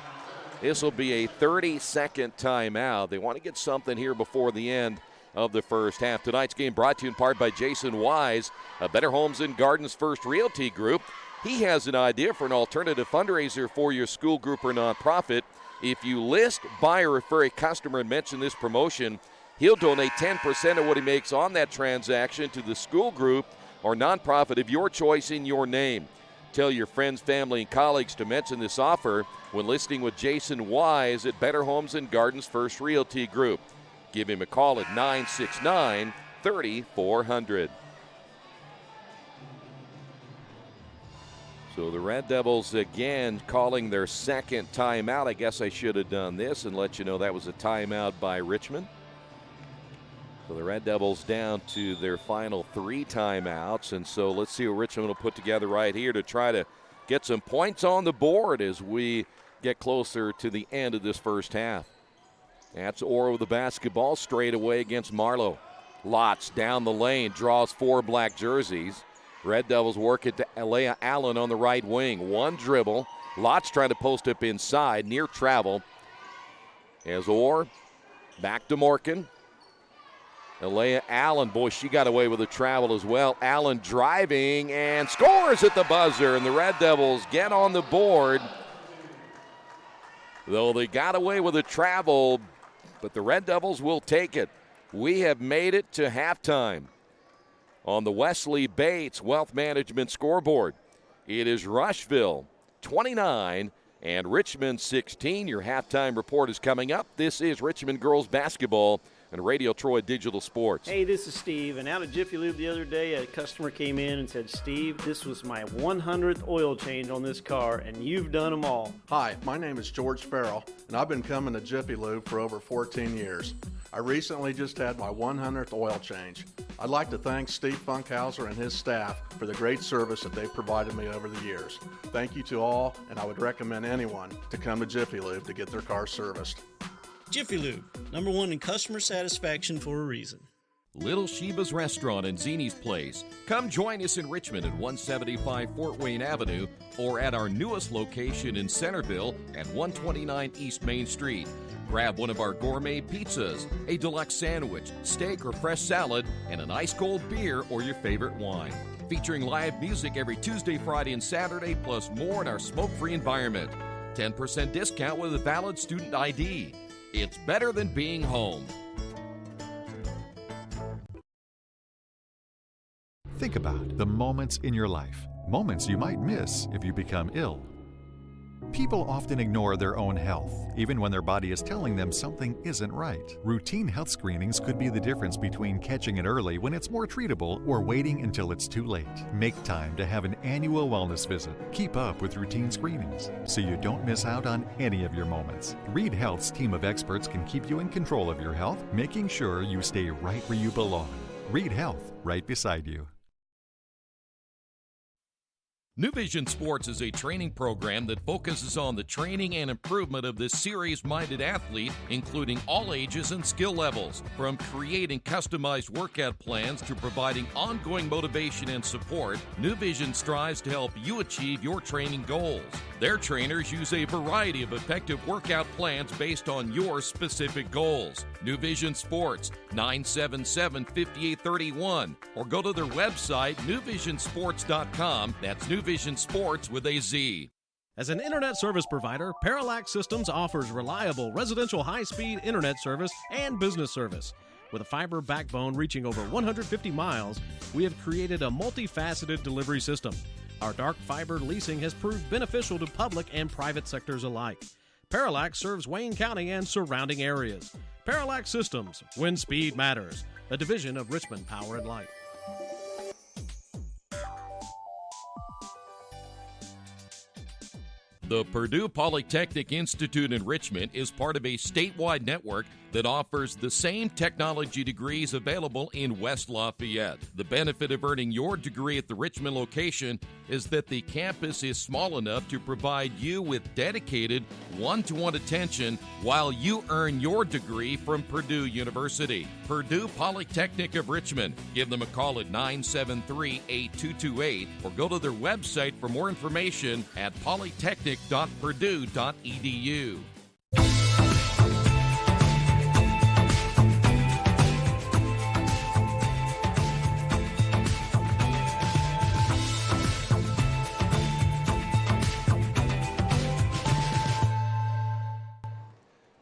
This will be a 30-second timeout. They want to get something here before the end of the first half. Tonight's game brought to you in part by Jason Wise, a Better Homes and Gardens First Realty Group. He has an idea for an alternative fundraiser for your school, group, or nonprofit. If you list, buy, or refer a customer and mention this promotion, he'll donate 10% of what he makes on that transaction to the school, group, or nonprofit of your choice in your name. Tell your friends, family, and colleagues to mention this offer when listing with Jason Wise at Better Homes and Gardens First Realty Group. Give him a call at 969-3400. So the Red Devils again calling their second timeout. I guess I should have done this and let you know that was a timeout by Richmond. So the Red Devils down to their final 3 timeouts. And so let's see what Richmond will put together right here to try to get some points on the board as we get closer to the end of this first half. That's Orr with the basketball straight away against Marlowe. Lotz down the lane, draws 4 black jerseys. Red Devils work it to Alea Allen on the right wing. 1 dribble. Lotz trying to post up inside, near travel. As Orr back to Morkin. Alea Allen, boy, she got away with a travel as well. Allen driving and scores at the buzzer, and the Red Devils get on the board. Though they got away with a travel, but the Red Devils will take it. We have made it to halftime. On the Wesley Bates Wealth Management scoreboard, it is Rushville 29 and Richmond 16. Your halftime report is coming up. This is Richmond girls basketball and Radio Troy Digital Sports. Hey, this is Steve, and out of Jiffy Lube the other day, a customer came in and said, Steve, this was my 100th oil change on this car, and you've done them all. Hi, my name is George Farrell, and I've been coming to Jiffy Lube for over 14 years. I recently just had my 100th oil change. I'd like to thank Steve Funkhauser and his staff for the great service that they've provided me over the years. Thank you to all, and I would recommend anyone to come to Jiffy Lube to get their car serviced. Jiffy Lube, #1 in customer satisfaction for a reason. Little Sheba's Restaurant and Zini's Place. Come join us in Richmond at 175 Fort Wayne Avenue or at our newest location in Centerville at 129 East Main Street. Grab one of our gourmet pizzas, a deluxe sandwich, steak or fresh salad, and an ice-cold beer or your favorite wine. Featuring live music every Tuesday, Friday, and Saturday, plus more in our smoke-free environment. 10% discount with a valid student ID. It's better than being home. Think about the moments in your life, moments you might miss if you become ill. People often ignore their own health, even when their body is telling them something isn't right. Routine health screenings could be the difference between catching it early when it's more treatable or waiting until it's too late. Make time to have an annual wellness visit. Keep up with routine screenings so you don't miss out on any of your moments. Reed Health's team of experts can keep you in control of your health, making sure you stay right where you belong. Reed Health, right beside you. New Vision Sports is a training program that focuses on the training and improvement of the serious-minded athlete, including all ages and skill levels. From creating customized workout plans to providing ongoing motivation and support, New Vision strives to help you achieve your training goals. Their trainers use a variety of effective workout plans based on your specific goals. New Vision Sports, 977-5831, or go to their website, newvisionsports.com. That's New Vision Sports with a Z. As an internet service provider, Parallax Systems offers reliable residential high-speed internet service and business service. With a fiber backbone reaching over 150 miles, we have created a multifaceted delivery system. Our dark fiber leasing has proved beneficial to public and private sectors alike. Parallax serves Wayne County and surrounding areas. Parallax Systems, when speed matters, a division of Richmond Power and Light. The Purdue Polytechnic Institute in Richmond is part of a statewide network that offers the same technology degrees available in West Lafayette. The benefit of earning your degree at the Richmond location is that the campus is small enough to provide you with dedicated one-to-one attention while you earn your degree from Purdue University. Purdue Polytechnic of Richmond. Give them a call at 973-8228 or go to their website for more information at polytechnic.purdue.edu.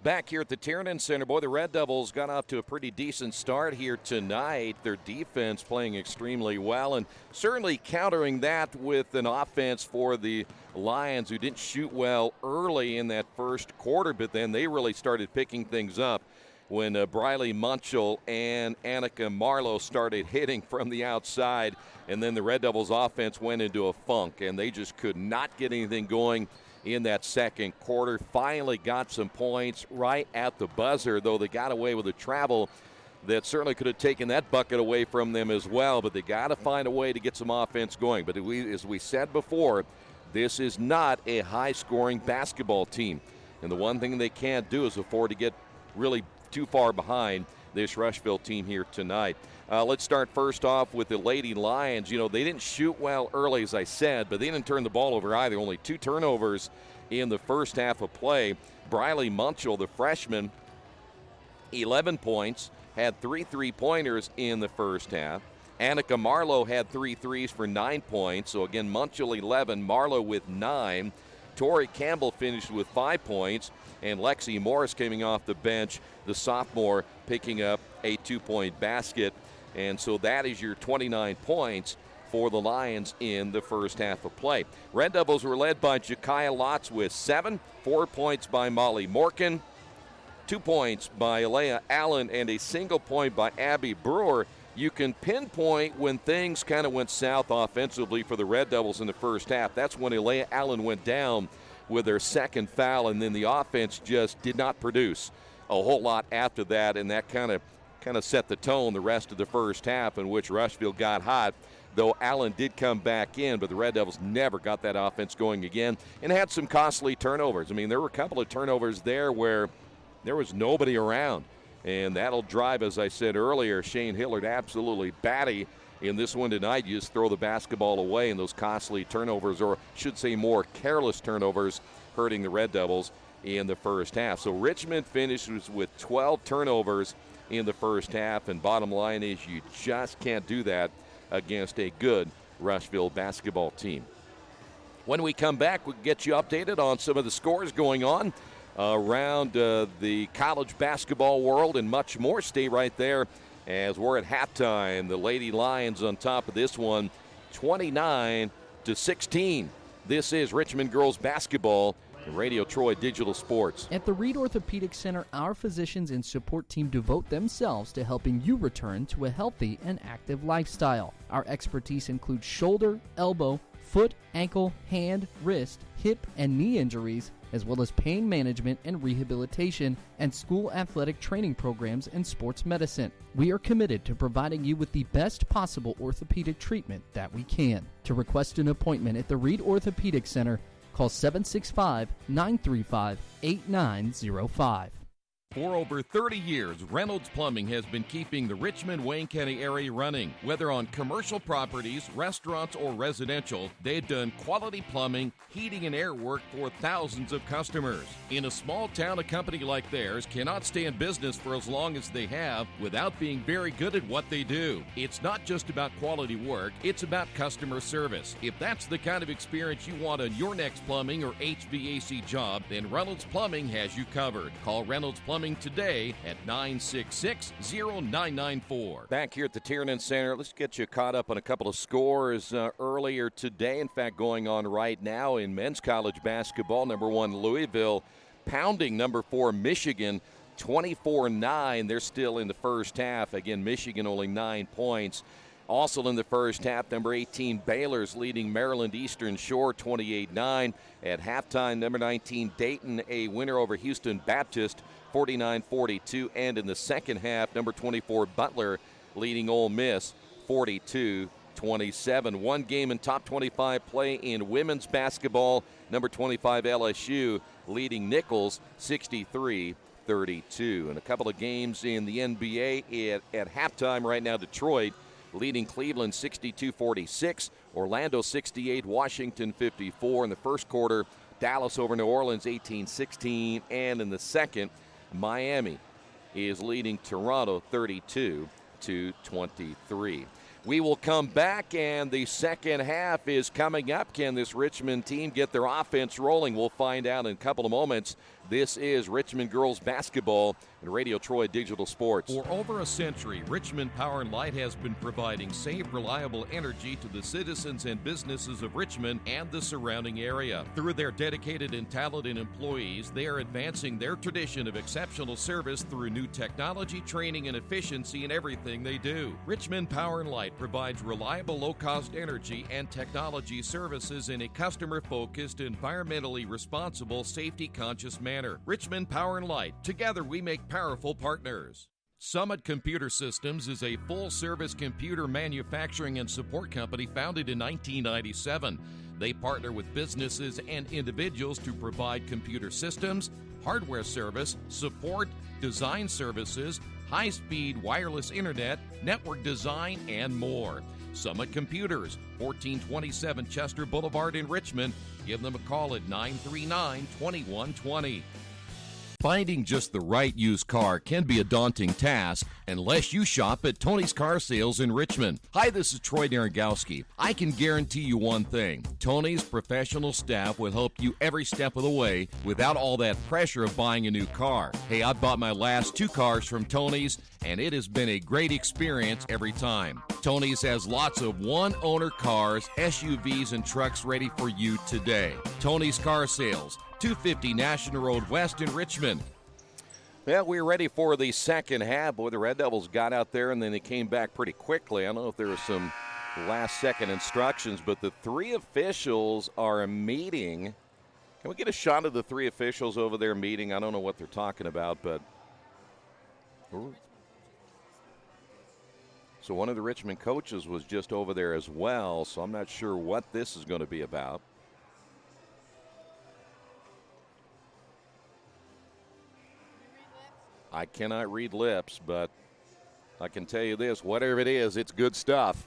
Back here at the Tiernan Center, boy, the Red Devils got off to a pretty decent start here tonight. Their defense playing extremely well and certainly countering that with an offense for the Lions who didn't shoot well early in that first quarter, but then they really started picking things up when Briley Munchell and Annika Marlowe started hitting from the outside, and then the Red Devils offense went into a funk, and they just could not get anything going in that second quarter. Finally got some points right at the buzzer, though they got away with a travel that certainly could have taken that bucket away from them as well, but they got to find a way to get some offense going. But as we said before, this is not a high-scoring basketball team, and the one thing they can't do is afford to get really too far behind this Rushville team here tonight. Let's start first off with the Lady Lions. You know, they didn't shoot well early, as I said, but they didn't turn the ball over either. Only 2 turnovers in the first half of play. Briley Munchell, the freshman, 11 points, had 3 3-pointers in the first half. Annika Marlowe had 3 threes for 9 points. So again, Munchell 11, Marlowe with 9. Tori Campbell finished with 5 points. And Lexi Morris coming off the bench, the sophomore, picking up a 2-point basket. And so that is your 29 points for the Lions in the first half of play. Red Devils were led by Jakaya Lotz with 7, 4 points by Molly Morkin, 2 points by Alea Allen, and a single point by Abby Brewer. You can pinpoint when things kind of went south offensively for the Red Devils in the first half. That's when Alea Allen went down with their second foul, and then the offense just did not produce a whole lot after that, and that kind of set the tone the rest of the first half, in which Rushville got hot, though Allen did come back in, but the Red Devils never got that offense going again and had some costly turnovers. I mean, there were a couple of turnovers there where there was nobody around, and that'll drive, as I said earlier, Shane Hillard absolutely batty in this one tonight. You just throw the basketball away, and those costly turnovers, or should say more careless turnovers, hurting the Red Devils in the first half. So Richmond finishes with 12 turnovers in the first half, and bottom line is you just can't do that against a good Rushville basketball team. When we come back, we'll get you updated on some of the scores going on around the college basketball world and much more. Stay right there as we're at halftime. The Lady Lions on top of this one, 29-16. This is Richmond girls basketball Radio Troy Digital Sports. At the Reed Orthopedic Center, our physicians and support team devote themselves to helping you return to a healthy and active lifestyle. Our expertise includes shoulder, elbow, foot, ankle, hand, wrist, hip, and knee injuries, as well as pain management and rehabilitation, and school athletic training programs and sports medicine. We are committed to providing you with the best possible orthopedic treatment that we can. To request an appointment at the Reed Orthopedic Center, call 765-935-8905. For over 30 years, Reynolds Plumbing has been keeping the Richmond, Wayne County area running. Whether on commercial properties, restaurants, or residential, they've done quality plumbing, heating, and air work for thousands of customers. In a small town, a company like theirs cannot stay in business for as long as they have without being very good at what they do. It's not just about quality work, it's about customer service. If that's the kind of experience you want on your next plumbing or HVAC job, then Reynolds Plumbing has you covered. Call Reynolds Plumbing today at 966-0994. Back here at the Tiernan Center, let's get you caught up on a couple of scores earlier today. In fact, going on right now in men's college basketball. Number 1, Louisville pounding number 4, Michigan, 24-9. They're still in the first half. Again, Michigan only 9 points. Also in the first half, number 18, Baylor's leading Maryland Eastern Shore 28-9. At halftime, number 19, Dayton, a winner over Houston Baptist 49-42. And in the second half, number 24, Butler leading Ole Miss 42-27. One game in top 25 play in women's basketball. Number 25, LSU leading Nichols 63-32. And a couple of games in the NBA at halftime right now, Detroit leading Cleveland 62-46, Orlando 68, Washington 54. In the first quarter, Dallas over New Orleans 18-16, and in the second, Miami is leading Toronto 32-23. We will come back, and the second half is coming up. Can this Richmond team get their offense rolling? We'll find out in a couple of moments. This is Richmond girls basketball and Radio Troy Digital Sports. For over a century, Richmond Power and Light has been providing safe, reliable energy to the citizens and businesses of Richmond and the surrounding area. Through their dedicated and talented employees, they are advancing their tradition of exceptional service through new technology, training, and efficiency in everything they do. Richmond Power and Light provides reliable, low-cost energy and technology services in a customer-focused, environmentally responsible, safety-conscious manner. Richmond Power and Light. Together we make powerful partners. Summit Computer Systems is a full-service computer manufacturing and support company founded in 1997. They partner with businesses and individuals to provide computer systems, hardware service, support, design services, high-speed wireless internet, network design, and more. Summit Computers, 1427 Chester Boulevard in Richmond. Give them a call at 939-2120. Finding just the right used car can be a daunting task unless you shop at Tony's Car Sales in Richmond. Hi, this is Troy Darengowski. I can guarantee you one thing. Tony's professional staff will help you every step of the way without all that pressure of buying a new car. Hey, I bought my last 2 cars from Tony's, and it has been a great experience every time. Tony's has lots of one-owner cars, SUVs, and trucks ready for you today. Tony's Car Sales, 250 National Road West in Richmond. Well, we're ready for the second half. Boy, the Red Devils got out there, and then they came back pretty quickly. I don't know if there were some last-second instructions, but the 3 officials are meeting. Can we get a shot of the 3 officials over there meeting? I don't know what they're talking about, but... So one of the Richmond coaches was just over there as well, so I'm not sure what this is going to be about. I cannot read lips, but I can tell you this, whatever it is, it's good stuff.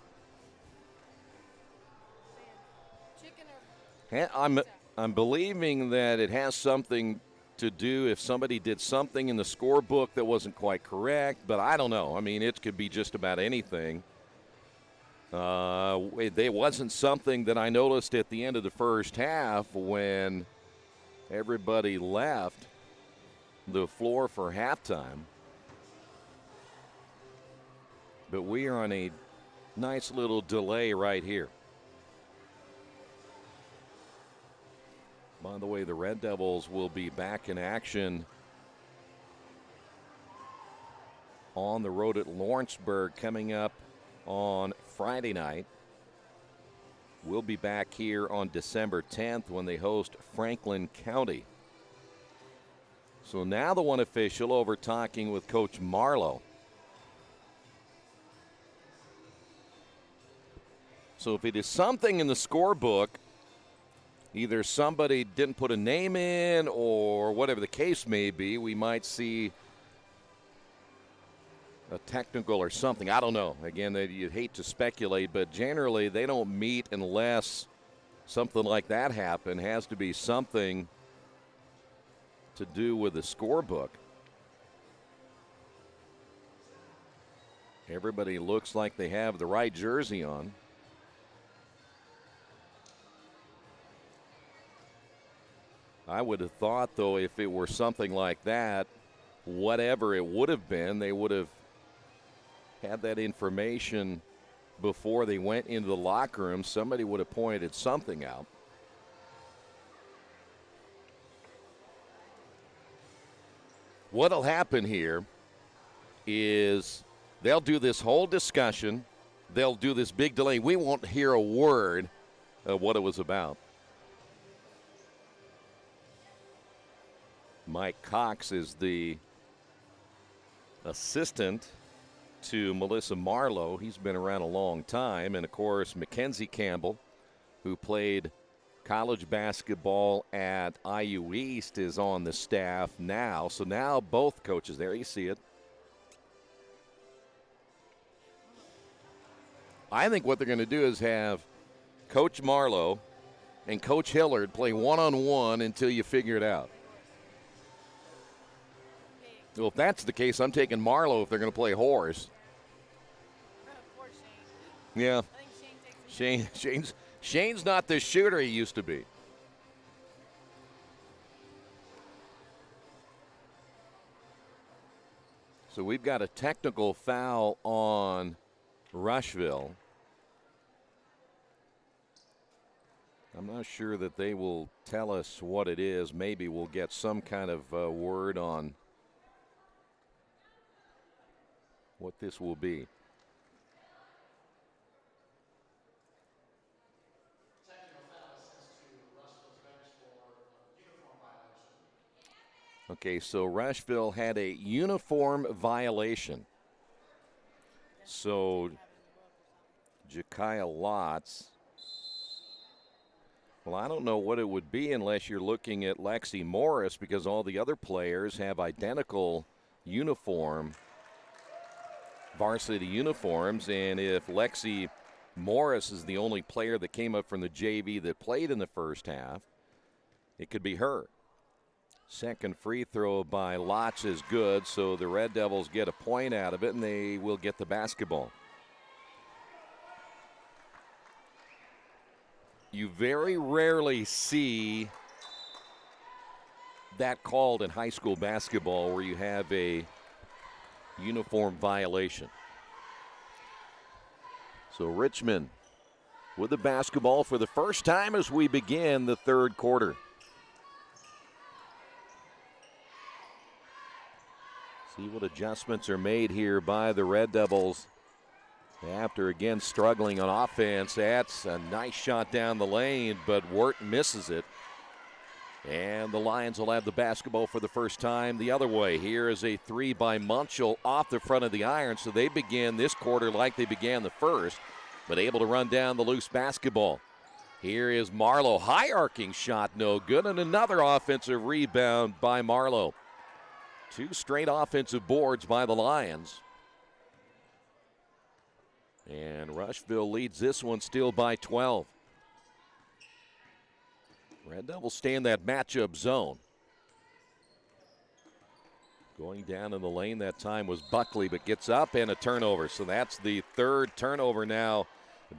I'm believing that it has something to do if somebody did something in the scorebook that wasn't quite correct, but I don't know. I mean, it could be just about anything. There wasn't something that I noticed at the end of the first half when everybody left the floor for halftime. But we are on a nice little delay right here. By the way, the Red Devils will be back in action on the road at Lawrenceburg coming up on Friday night. We'll be back here on December 10th when they host Franklin County. So now the one official over talking with Coach Marlowe. So if it is something in the scorebook, either somebody didn't put a name in or whatever the case may be, we might see a technical or something. I don't know. Again, you'd hate to speculate, but generally they don't meet unless something like that happens. It has to be something to do with the scorebook. Everybody looks like they have the right jersey on. I would have thought, though, if it were something like that, whatever it would have been, they would have had that information before they went into the locker room. Somebody would have pointed something out. What'll happen here is they'll do this whole discussion. They'll do this big delay. We won't hear a word of what it was about. Mike Cox is the assistant to Melissa Marlowe. He's been around a long time. And, of course, Mackenzie Campbell, who played college basketball at IU East, is on the staff now. So now both coaches, there you see it. I think what they're going to do is have Coach Marlowe and Coach Hillard play one-on-one until you figure it out. Well, if that's the case, I'm taking Marlowe if they're going to play horse. Yeah. Shane's not the shooter he used to be. So we've got a technical foul on Rushville. I'm not sure that they will tell us what it is. Maybe we'll get some kind of word on what this will be. Okay, so Rushville had a uniform violation. So Jekiah Lotz, well, I don't know what it would be unless you're looking at Lexi Morris, because all the other players have identical varsity uniforms, and if Lexi Morris is the only player that came up from the JV that played in the first half, it could be her. Second free throw by Lotz is good, so the Red Devils get a point out of it, and they will get the basketball. You very rarely see that called in high school basketball where you have a uniform violation. So Richmond with the basketball for the first time as we begin the third quarter. See what adjustments are made here by the Red Devils after again struggling on offense. That's a nice shot down the lane, but Wirt misses it. And the Lions will have the basketball for the first time the other way. Here is a three by Munchell off the front of the iron. So they begin this quarter like they began the first, but able to run down the loose basketball. Here is Marlowe. High arcing shot, no good. And another offensive rebound by Marlowe. Two straight offensive boards by the Lions. And Rushville leads this one still by 12. Red Devils stay in that matchup zone. Going down in the lane that time was Buckley, but gets up and a turnover. So that's the third turnover now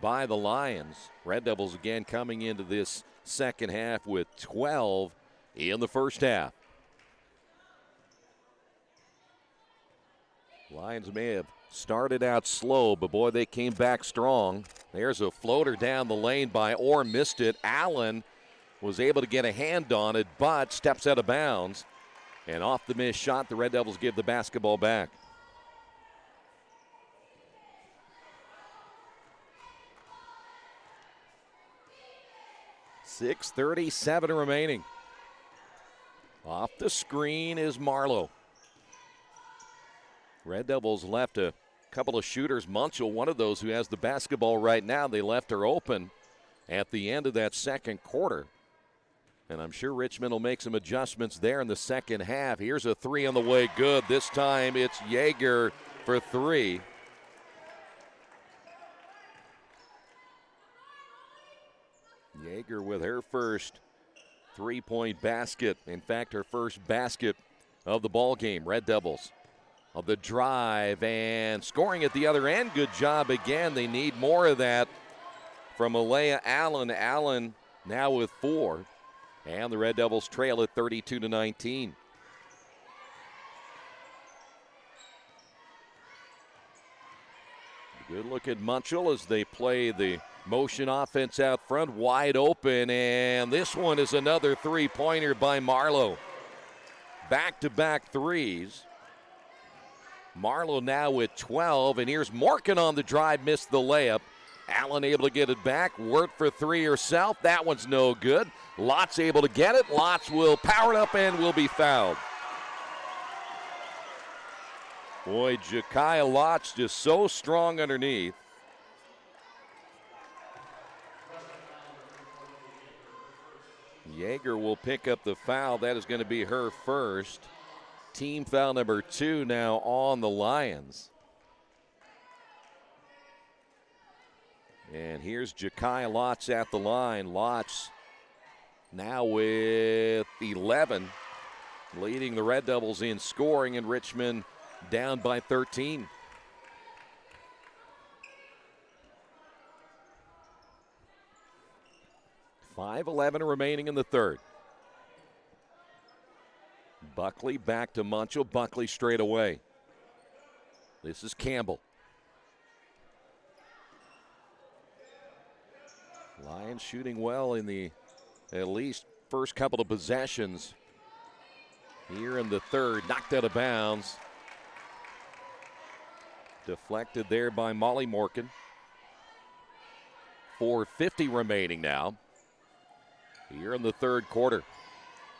by the Lions. Red Devils again coming into this second half with 12 in the first half. Lions may have started out slow, but boy, they came back strong. There's a floater down the lane by Orr, missed it. Allen was able to get a hand on it, but steps out of bounds. And off the missed shot, the Red Devils give the basketball back. .6:37 remaining. Off the screen is Marlowe. Red Devils left a couple of shooters. Munchell, one of those who has the basketball right now. They left her open at the end of that second quarter. And I'm sure Richmond will make some adjustments there in the second half. Here's a three on the way, good. This time it's Yeager for three. Yeager with her first three-point basket. In fact, her first basket of the ball game. Red Devils of the drive and scoring at the other end. Good job again. They need more of that from Alea Allen. Allen now with 4. And the Red Devils trail at 32-19. Good look at Munchell as they play the motion offense out front, wide open, and this one is another three-pointer by Marlowe. Back-to-back threes. Marlowe now with 12, and here's Morgan on the drive, missed the layup. Allen able to get it back, worked for three herself. That one's no good. Lott's able to get it. Lott's will power it up and will be fouled. Boy, Jakaya Lott's just so strong underneath. Yeager will pick up the foul. That is going to be her first. Team foul number 2 now on the Lions. And here's Jakaya Lotz at the line. Lotz now with 11, leading the Red Devils in scoring, and Richmond down by 13. .5:11 remaining in the third. Buckley back to Munchell. Buckley straight away. This is Campbell. Lions shooting well in the at least first couple of possessions. Here in the third, knocked out of bounds. Deflected there by Molly Morgan. 4:50 remaining now. Here in the third quarter.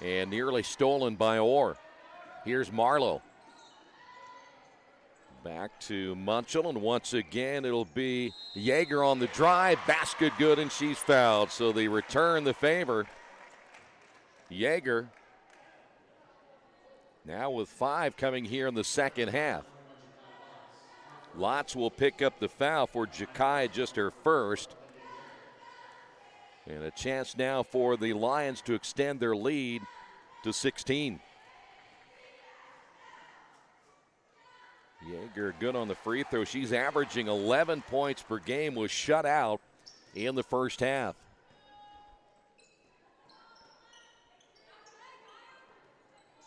And nearly stolen by Orr. Here's Marlowe. Back to Munchell, and once again it'll be Yeager on the drive. Basket good, and she's fouled. So they return the favor. Yeager now with 5 coming here in the second half. Lotz will pick up the foul for Jakaya, just her first. And a chance now for the Lions to extend their lead to 16. Yeager good on the free throw. She's averaging 11 points per game, was shut out in the first half.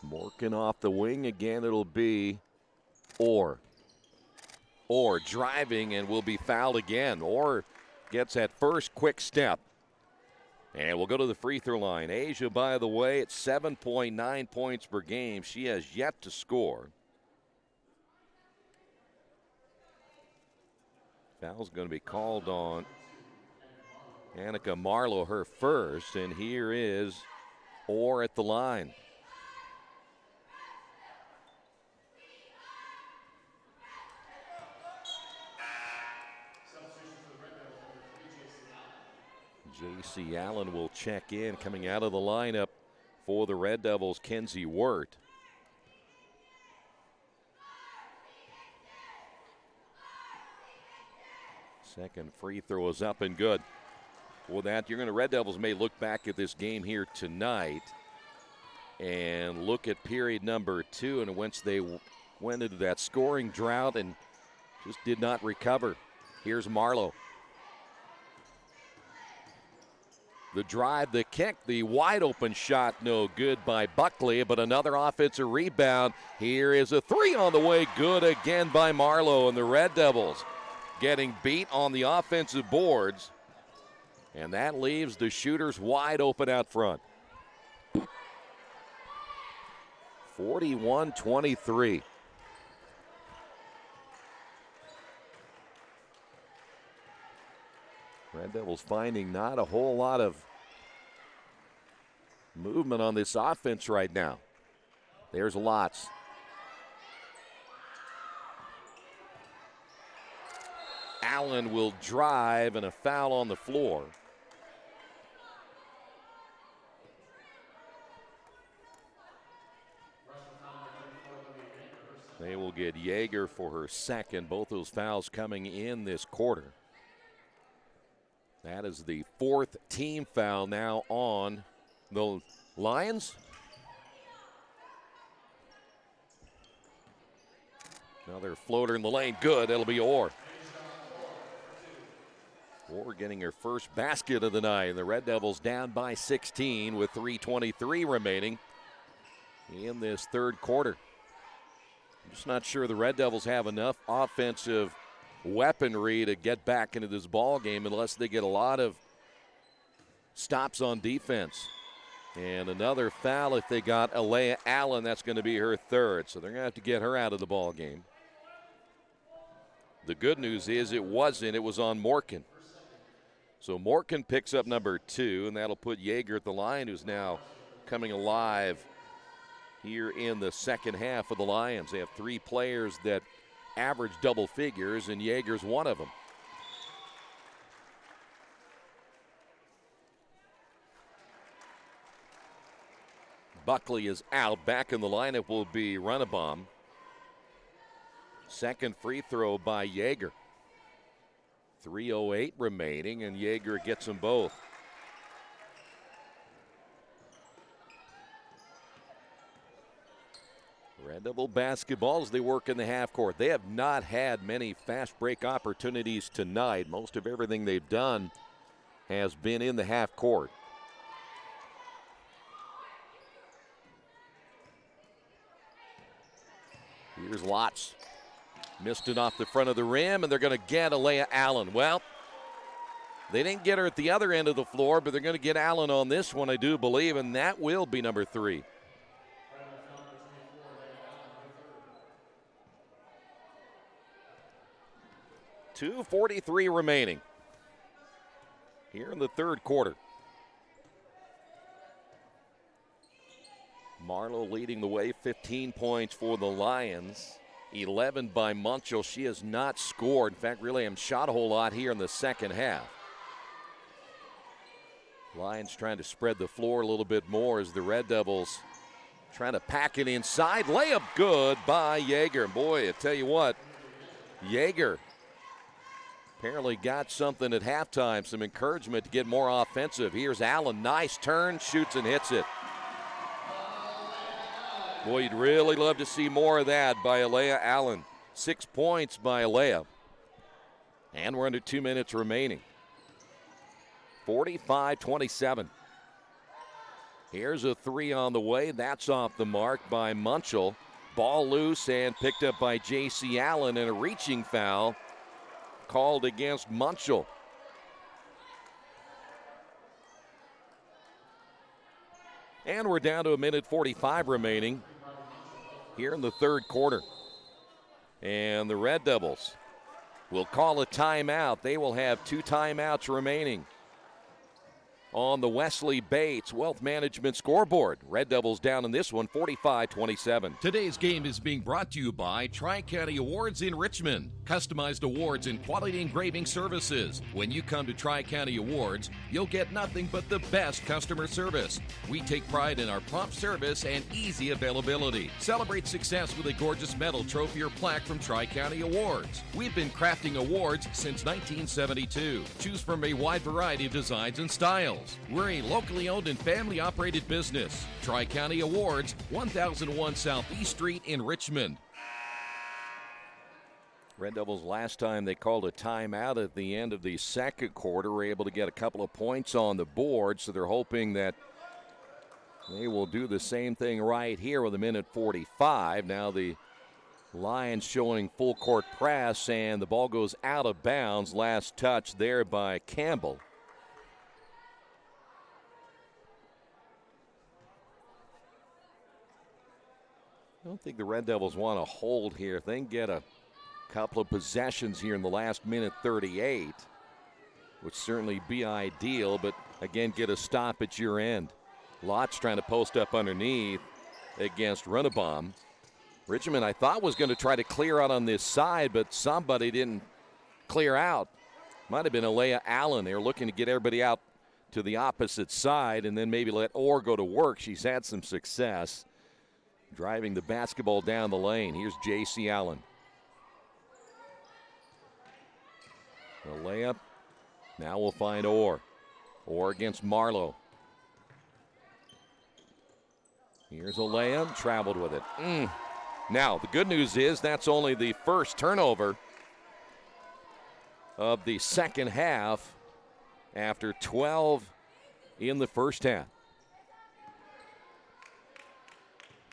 Morgan off the wing again. It'll be Orr. Orr driving and will be fouled again. Orr gets that first quick step. And we'll go to the free throw line. Asia, by the way, at 7.9 points per game. She has yet to score. Foul's going to be called on Annika Marlowe, her first. And here is Orr at the line. J.C. Allen will check in, coming out of the lineup for the Red Devils, Kenzie Wirt. Second free throw is up and good. For that, Red Devils may look back at this game here tonight and look at period number 2, and once they went into that scoring drought and just did not recover. Here's Marlowe. The drive, the kick, the wide open shot, no good by Buckley, but another offensive rebound. Here is a three on the way, good again by Marlowe, and the Red Devils getting beat on the offensive boards. And that leaves the shooters wide open out front. 41-23. Red Devils finding not a whole lot of movement on this offense right now. There's lots. Allen will drive and a foul on the floor. They will get Yeager for her second. Both those fouls coming in this quarter. That is the fourth team foul now on the Lions. Another floater in the lane. Good. That'll be Orr. Orr getting her first basket of the night. The Red Devils down by 16 with 3:23 remaining in this third quarter. I'm just not sure the Red Devils have enough offensive weaponry to get back into this ball game unless they get a lot of stops on defense. And another foul if they got Alea Allen. That's going to be her third. So they're going to have to get her out of the ball game. The good news is it wasn't. It was on Morkin. So Morkin picks up number 2, and that'll put Yeager at the line, who's now coming alive here in the second half of the Lions. They have 3 players that average double figures, and Yeager's one of them. Buckley is out. Back in the lineup will be Runabaum. Second free throw by Yeager. 3:08 remaining, and Yeager gets them both. Red Devil basketball as they work in the half court. They have not had many fast break opportunities tonight. Most of everything they've done has been in the half court. Here's Lotz. Missed it off the front of the rim, and they're going to get Alea Allen. Well, they didn't get her at the other end of the floor, but they're going to get Allen on this one, I do believe, and that will be number 3. 2:43 remaining here in the third quarter. Marlowe leading the way, 15 points for the Lions, 11 by Munchel. She has not scored. In fact, really haven't shot a whole lot here in the second half. Lions trying to spread the floor a little bit more as the Red Devils trying to pack it inside. Layup good by Yeager. Boy, I tell you what, Yeager apparently got something at halftime, some encouragement to get more offensive. Here's Allen, nice turn, shoots and hits it. Boy, you'd really love to see more of that by Alea Allen. 6 points by Alea. And we're under 2 minutes remaining. 45-27. Here's a 3 on the way. That's off the mark by Munchel. Ball loose and picked up by J.C. Allen, and a reaching foul called against Munchel. And we're down to 1:45 remaining here in the third quarter. And the Red Devils will call a timeout. They will have 2 timeouts remaining on the Wesley Bates Wealth Management scoreboard. Red Devils down in this one, 45-27. Today's game is being brought to you by Tri-County Awards in Richmond. Customized awards and quality engraving services. When you come to Tri-County Awards, you'll get nothing but the best customer service. We take pride in our prompt service and easy availability. Celebrate success with a gorgeous medal, trophy, or plaque from Tri-County Awards. We've been crafting awards since 1972. Choose from a wide variety of designs and styles. We're a locally owned and family-operated business. Tri-County Awards, 1001 Southeast Street in Richmond. Red Devils last time they called a timeout at the end of the second quarter were able to get a couple of points on the board, so they're hoping that they will do the same thing right here with 1:45. Now the Lions showing full court press, and the ball goes out of bounds. Last touch there by Campbell. I don't think the Red Devils want to hold here. If they can get a couple of possessions here in the last minute 38, would certainly be ideal, but again, get a stop at your end. Lots trying to post up underneath against Runnebohm. Richmond, I thought, was going to try to clear out on this side, but somebody didn't clear out. Might have been Alea Allen. They were looking to get everybody out to the opposite side and then maybe let Orr go to work. She's had some success driving the basketball down the lane. Here's J.C. Allen. The layup. Now we'll find Orr. Orr against Marlowe. Here's Alea, traveled with it. Now, the good news is that's only the first turnover of the second half after 12 in the first half.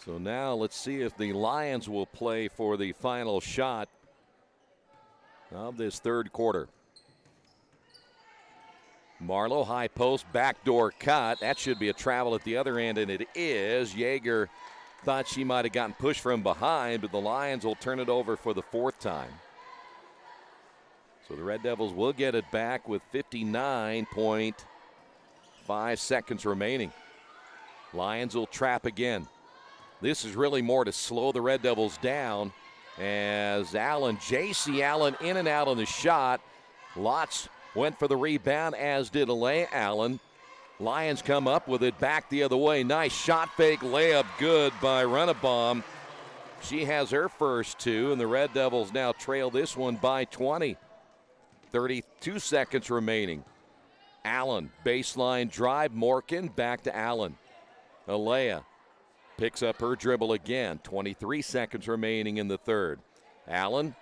So now let's see if the Lions will play for the final shot of this third quarter. Marlowe, high post, backdoor cut. That should be a travel at the other end, and it is. Yeager thought she might have gotten pushed from behind, but the Lions will turn it over for the fourth time. So the Red Devils will get it back with 59.5 seconds remaining. Lions will trap again. This is really more to slow the Red Devils down as Allen, J.C. Allen in and out on the shot. Lots went for the rebound, as did Alea Allen. Lions come up with it back the other way. Nice shot fake layup, good by Runnebohm. She has her first two, and the Red Devils now trail this one by 20. 32 seconds remaining. Allen, baseline drive, Morgan, back to Allen. Alea picks up her dribble again. 23 seconds remaining in the third. Allen,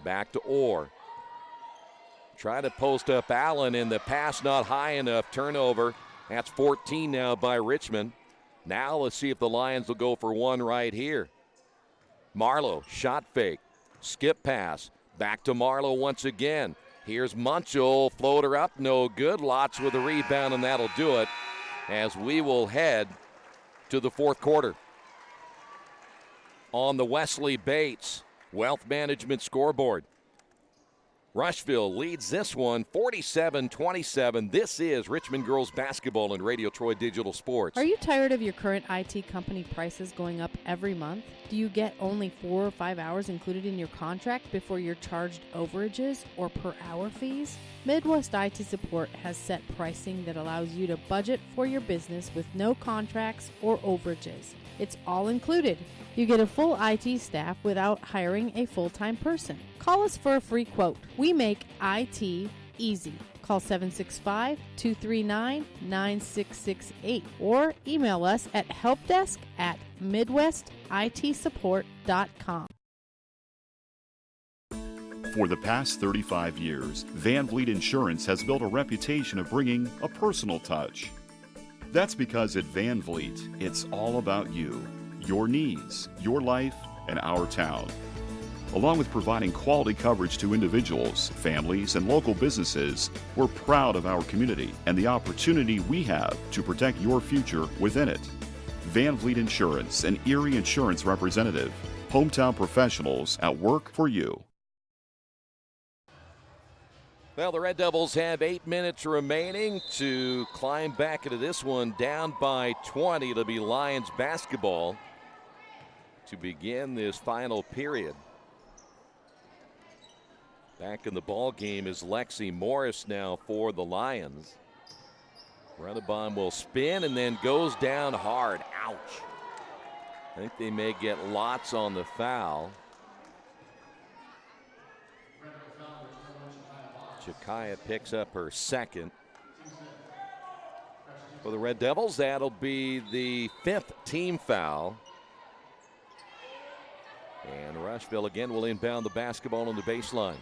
back to Orr. Try to post up Allen, and the pass not high enough. Turnover. That's 14 now by Richmond. Now let's see if the Lions will go for one right here. Marlowe, shot fake. Skip pass. Back to Marlowe once again. Here's Munchel. Floater up, no good. Lots with a rebound, and that'll do it as we will head to the fourth quarter. On the Wesley Bates Wealth Management scoreboard, Rushville leads this one 47-27. This is Richmond girls basketball and Radio Troy Digital Sports. Are you tired of your current IT company prices going up every month? Do you get only 4 or 5 hours included in your contract before you're charged overages or per hour fees? Midwest IT Support has set pricing that allows you to budget for your business with no contracts or overages. It's all included. You get a full IT staff without hiring a full-time person. Call us for a free quote. We make IT easy. Call 765-239-9668 or email us at helpdesk@midwestitsupport.com. For the past 35 years, Van Vliet Insurance has built a reputation of bringing a personal touch. That's because at Van Vliet, it's all about you, your needs, your life, and our town. Along with providing quality coverage to individuals, families, and local businesses, we're proud of our community and the opportunity we have to protect your future within it. Van Vliet Insurance, an Erie Insurance representative. Hometown professionals at work for you. Well, the Red Devils have 8 minutes remaining to climb back into this one, down by 20. It'll be Lions basketball to begin this final period. Back in the ball game is Lexi Morris now for the Lions. Runnebohm will spin and then goes down hard. Ouch. I think they may get Lots on the foul. Chikaya picks up her second. For the Red Devils, that'll be the 5th team foul. And Rushville again will inbound the basketball on the baseline.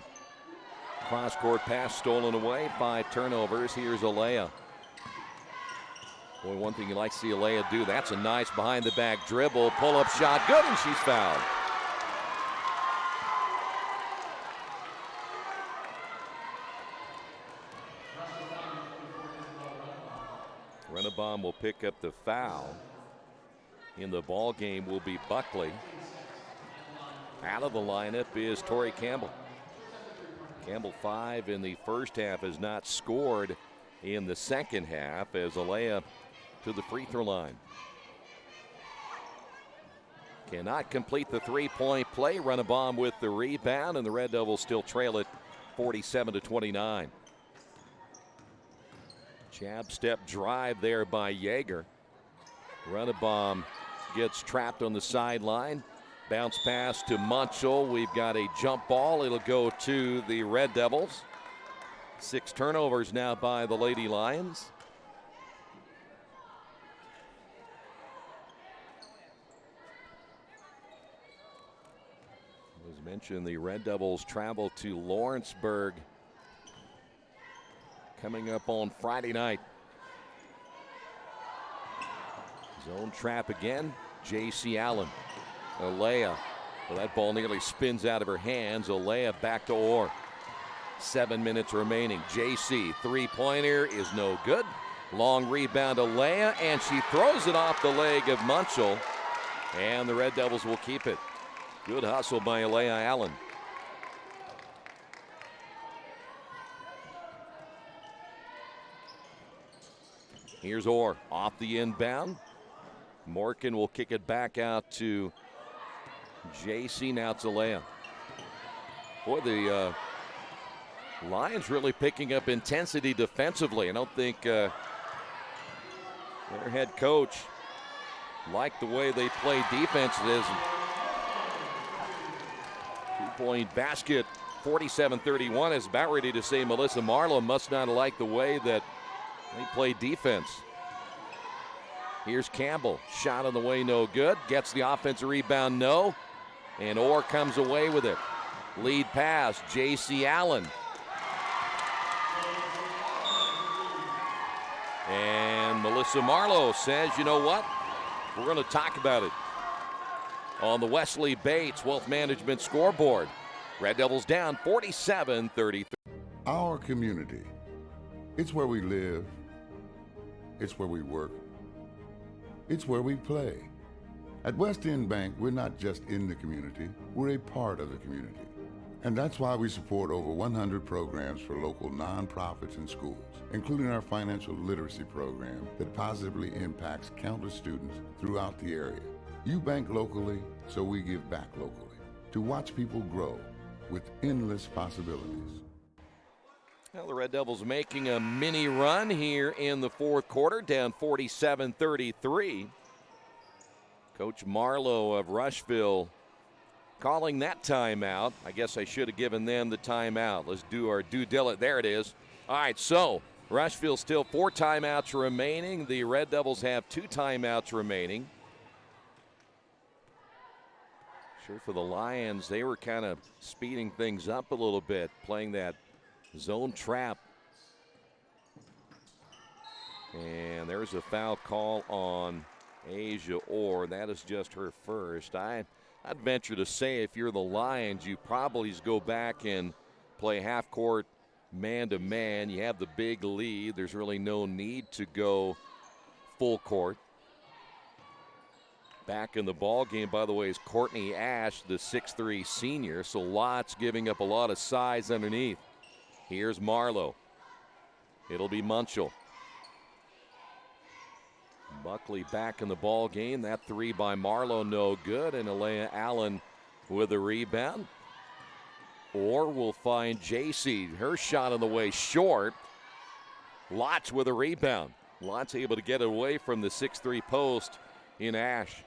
Cross-court pass stolen away. 5 turnovers. Here's Alea. Boy, one thing you like to see Alea do, that's a nice behind-the-back dribble. Pull-up shot, good, and she's fouled. Runnebohm will pick up the foul. in the ball game will be Buckley. Out of the lineup is Torrey Campbell. Campbell 5 in the first half, has not scored in the second half as Alea to the free throw line. Cannot complete the three-point play. Runabom with the rebound, and the Red Devils still trail it 47-29. Jab step drive there by Yeager. Runabom gets trapped on the sideline. Bounce pass to Munchel. We've got a jump ball. It'll go to the Red Devils. 6 turnovers now by the Lady Lions. As mentioned, the Red Devils travel to Lawrenceburg coming up on Friday night. Zone trap again. J.C. Allen. Alea. Well, that ball nearly spins out of her hands. Alea back to Orr. 7 minutes remaining. J.C. three-pointer is no good. Long rebound Alea, and she throws it off the leg of Munchel. And the Red Devils will keep it. Good hustle by Alea Allen. Here's Orr off the inbound. Morgan will kick it back out to J.C. Now it's Alea. Boy, the Lions really picking up intensity defensively. I don't think their head coach liked the way they play defense. It is 2-point basket, 47-31. Is about ready to say Melissa Marlowe must not like the way that they play defense. Here's Campbell. Shot on the way, no good. Gets the offensive rebound, no. And Orr comes away with it. Lead pass, J.C. Allen. And Melissa Marlowe says, you know what? We're going to talk about it. On the Wesley Bates Wealth Management scoreboard. Red Devils down 47-33. Our community. It's where we live. It's where we work. It's where we play. At West End Bank, we're not just in the community, we're a part of the community. And that's why we support over 100 programs for local nonprofits and schools, including our financial literacy program that positively impacts countless students throughout the area. You bank locally, so we give back locally to watch people grow with endless possibilities. Well, the Red Devils making a mini run here in the fourth quarter, down 47-33. Coach Marlowe of Rushville calling that timeout. I guess I should have given them the timeout. Let's do our due diligence. There it is. All right, so Rushville still 4 timeouts remaining. The Red Devils have 2 timeouts remaining. Sure, for the Lions, they were kind of speeding things up a little bit, playing that zone trap. And there's a foul call on Asia Orr. That is just her first. I'd venture to say if you're the Lions, you probably go back and play half court man-to-man. You have the big lead. There's really no need to go full court. Back in the ball game, by the way, is Courtney Ash, the 6'3 senior. So Lott's giving up a lot of size underneath. Here's Marlowe. It'll be Munchel. Buckley back in the ball game. That 3 by Marlowe, no good. And Alea Allen with a rebound. Or we'll find J.C. Her shot on the way short. Lott's with a rebound. Lott's able to get away from the 6'3 post in Ash.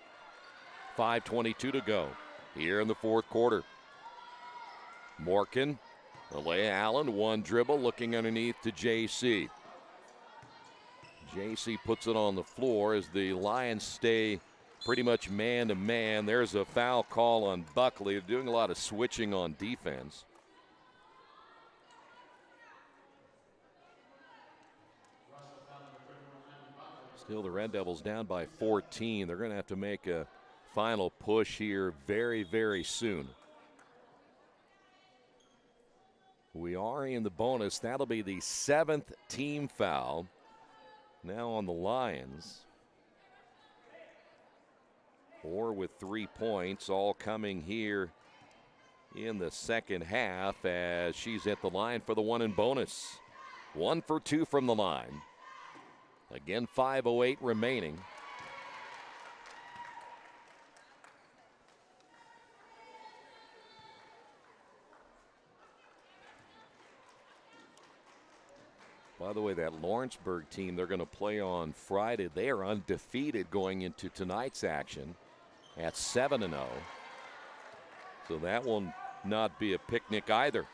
5:22 to go here in the fourth quarter. Morgan, Alea Allen, one dribble, looking underneath to J.C. J.C. puts it on the floor as the Lions stay pretty much man-to-man. There's a foul call on Buckley. They're doing a lot of switching on defense. Still the Red Devils down by 14. They're going to have to make a final push here very, very soon. We are in the bonus. That'll be the 7th team foul now on the Lions. Orr with 3 points, all coming here in the second half as she's at the line for the one and bonus. 1 for 2 from the line. Again, 5:08 remaining. By the way, that Lawrenceburg team they're going to play on Friday, they are undefeated going into tonight's action at 7-0. So that will not be a picnic either.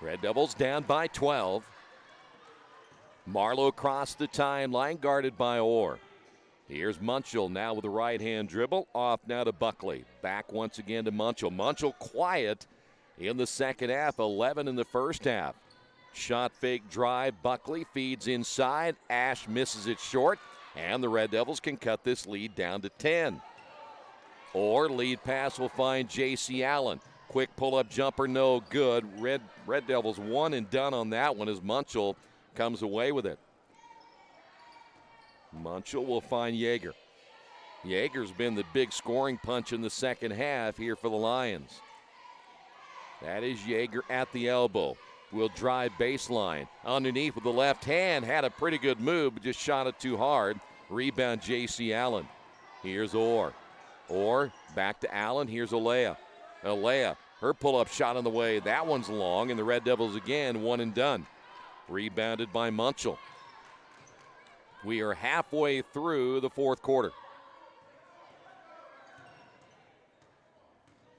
Red Devils down by 12. Marlowe across the timeline, guarded by Orr. Here's Munchell now with a right-hand dribble. Off now to Buckley. Back once again to Munchell. Munchell quiet in the second half, 11 in the first half. Shot fake drive. Buckley feeds inside. Ash misses it short, and the Red Devils can cut this lead down to 10. Or lead pass will find J.C. Allen. Quick pull-up jumper, no good. Red Devils one and done on that one as Munchell comes away with it. Munchell will find Yeager. Yeager's been the big scoring punch in the second half here for the Lions. That is Yeager at the elbow. Will drive baseline. Underneath with the left hand. Had a pretty good move, but just shot it too hard. Rebound J.C. Allen. Here's Orr. Orr back to Allen. Here's Alea. Alea, her pull-up shot on the way. That one's long, and the Red Devils again one and done. Rebounded by Munchell. We are halfway through the fourth quarter.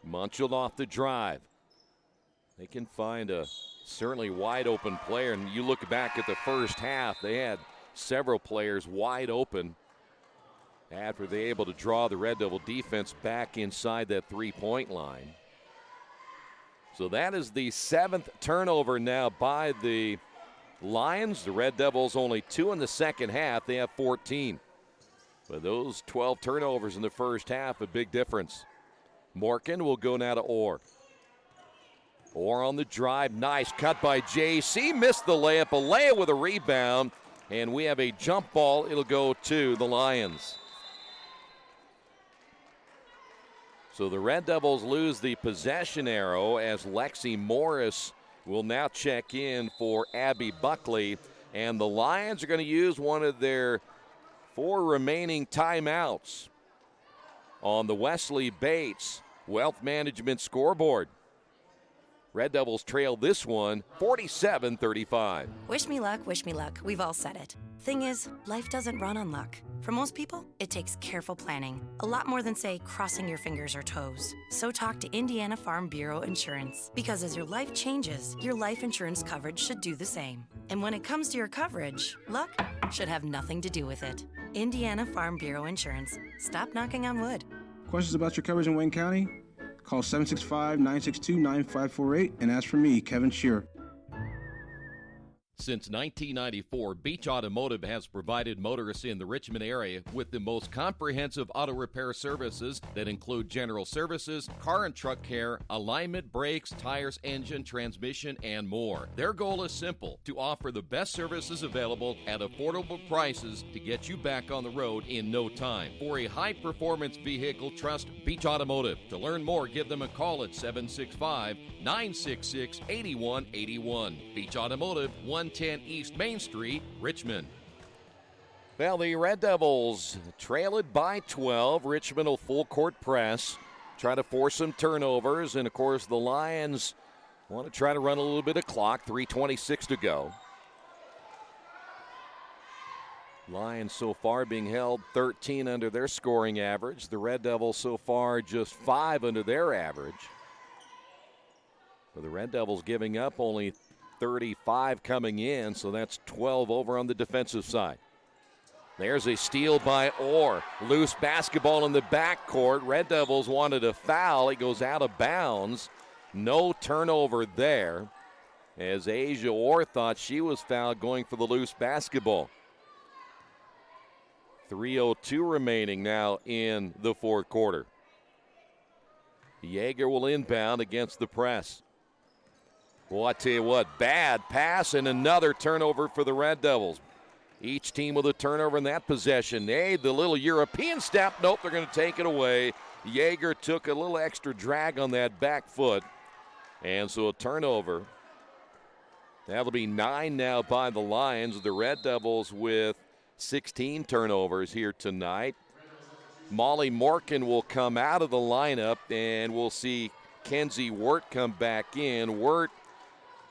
Munchell off the drive. They can find a certainly wide open player, and you look back at the first half, they had several players wide open after they were able to draw the Red Devil defense back inside that three-point line. So that is the 7th turnover now by the Lions. The Red Devils only 2 in the second half. They have 14. But those 12 turnovers in the first half, a big difference. Morgan will go now to Orr. Orr on the drive. Nice cut by J.C. Missed the layup. Alea with a rebound. And we have a jump ball. It'll go to the Lions. So the Red Devils lose the possession arrow as Lexi Morris will now check in for Abby Buckley. And the Lions are going to use one of their 4 remaining timeouts on the Wesley Bates Wealth Management scoreboard. Red Devils trail this one 47-35. Wish me luck, we've all said it. Thing is, life doesn't run on luck. For most people, it takes careful planning. A lot more than, say, crossing your fingers or toes. So talk to Indiana Farm Bureau Insurance. Because as your life changes, your life insurance coverage should do the same. And when it comes to your coverage, luck should have nothing to do with it. Indiana Farm Bureau Insurance. Stop knocking on wood. Questions about your coverage in Wayne County? Call 765-962-9548 and ask for me, Kevin Shearer. Since 1994, Beach Automotive has provided motorists in the Richmond area with the most comprehensive auto repair services that include general services, car and truck care, alignment, brakes, tires, engine, transmission, and more. Their goal is simple: to offer the best services available at affordable prices to get you back on the road in no time. For a high-performance vehicle, trust Beach Automotive. To learn more, give them a call at 765-966-8181. Beach Automotive, 110 East Main Street, Richmond. Well, the Red Devils trail it by 12. Richmond will full court press, try to force some turnovers, and of course the Lions want to try to run a little bit of clock. 3:26 to go. Lions so far being held 13 under their scoring average. The Red Devils so far just 5 under their average. But the Red Devils giving up only 35 coming in, so that's 12 over on the defensive side. There's a steal by Orr. Loose basketball in the backcourt. Red Devils wanted a foul. It goes out of bounds. No turnover there, as Asia Orr thought she was fouled going for the loose basketball. 3:02 remaining now in the fourth quarter. Yeager will inbound against the press. Well, I tell you what, bad pass and another turnover for the Red Devils. Each team with a turnover in that possession. Hey, the little European step. Nope, they're going to take it away. Yeager took a little extra drag on that back foot. And so a turnover. That'll be 9 now by the Lions. The Red Devils with 16 turnovers here tonight. Molly Morkin will come out of the lineup, and we'll see Kenzie Wirt come back in. Wirt,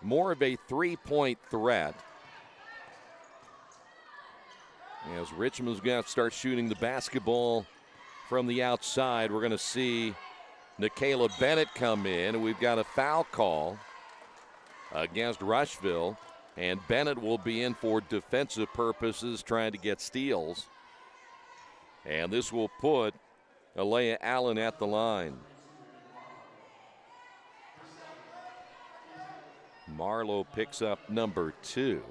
more of a three-point threat. As Richmond's going to start shooting the basketball from the outside, we're going to see Nikayla Bennett come in, and we've got a foul call against Rushville, and Bennett will be in for defensive purposes, trying to get steals. And this will put Alea Allen at the line. Marlowe picks up number 2.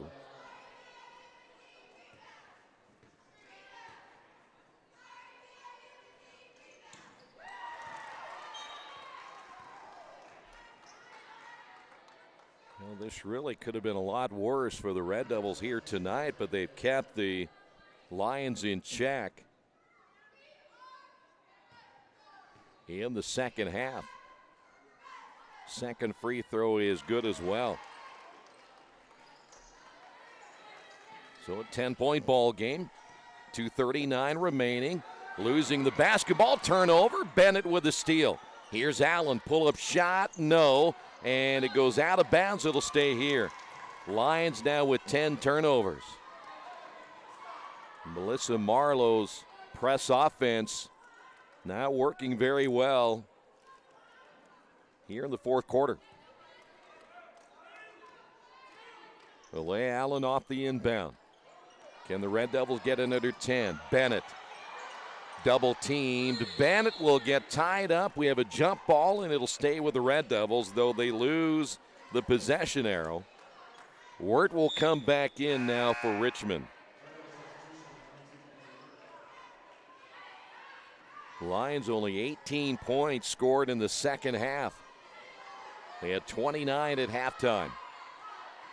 Well, this really could have been a lot worse for the Red Devils here tonight, but they've kept the Lions in check in the second half. Second free throw is good as well. So a 10-point ball game. 2:39 remaining. Losing the basketball. Turnover. Bennett with the steal. Here's Allen. Pull-up shot. No. And it goes out of bounds. It'll stay here. Lions now with 10 turnovers. Melissa Marlowe's press offense not working very well here in the fourth quarter. Alea Allen off the inbound. Can the Red Devils get another 10? Bennett. Double teamed. Bennett will get tied up. We have a jump ball, and it'll stay with the Red Devils, though they lose the possession arrow. Wirt will come back in now for Richmond. Lions only 18 points scored in the second half. They had 29 at halftime.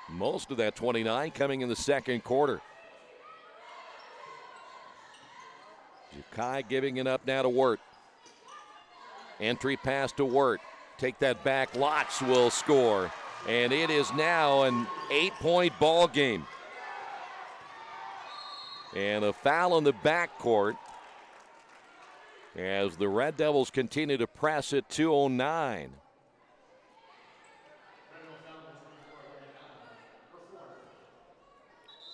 Most of that 29 coming in the second quarter. Jukai giving it up now to Wirt. Entry pass to Wirt. Take that back. Lotz will score. And it is now an 8-point ball game. And a foul in the backcourt as the Red Devils continue to press at 2:09.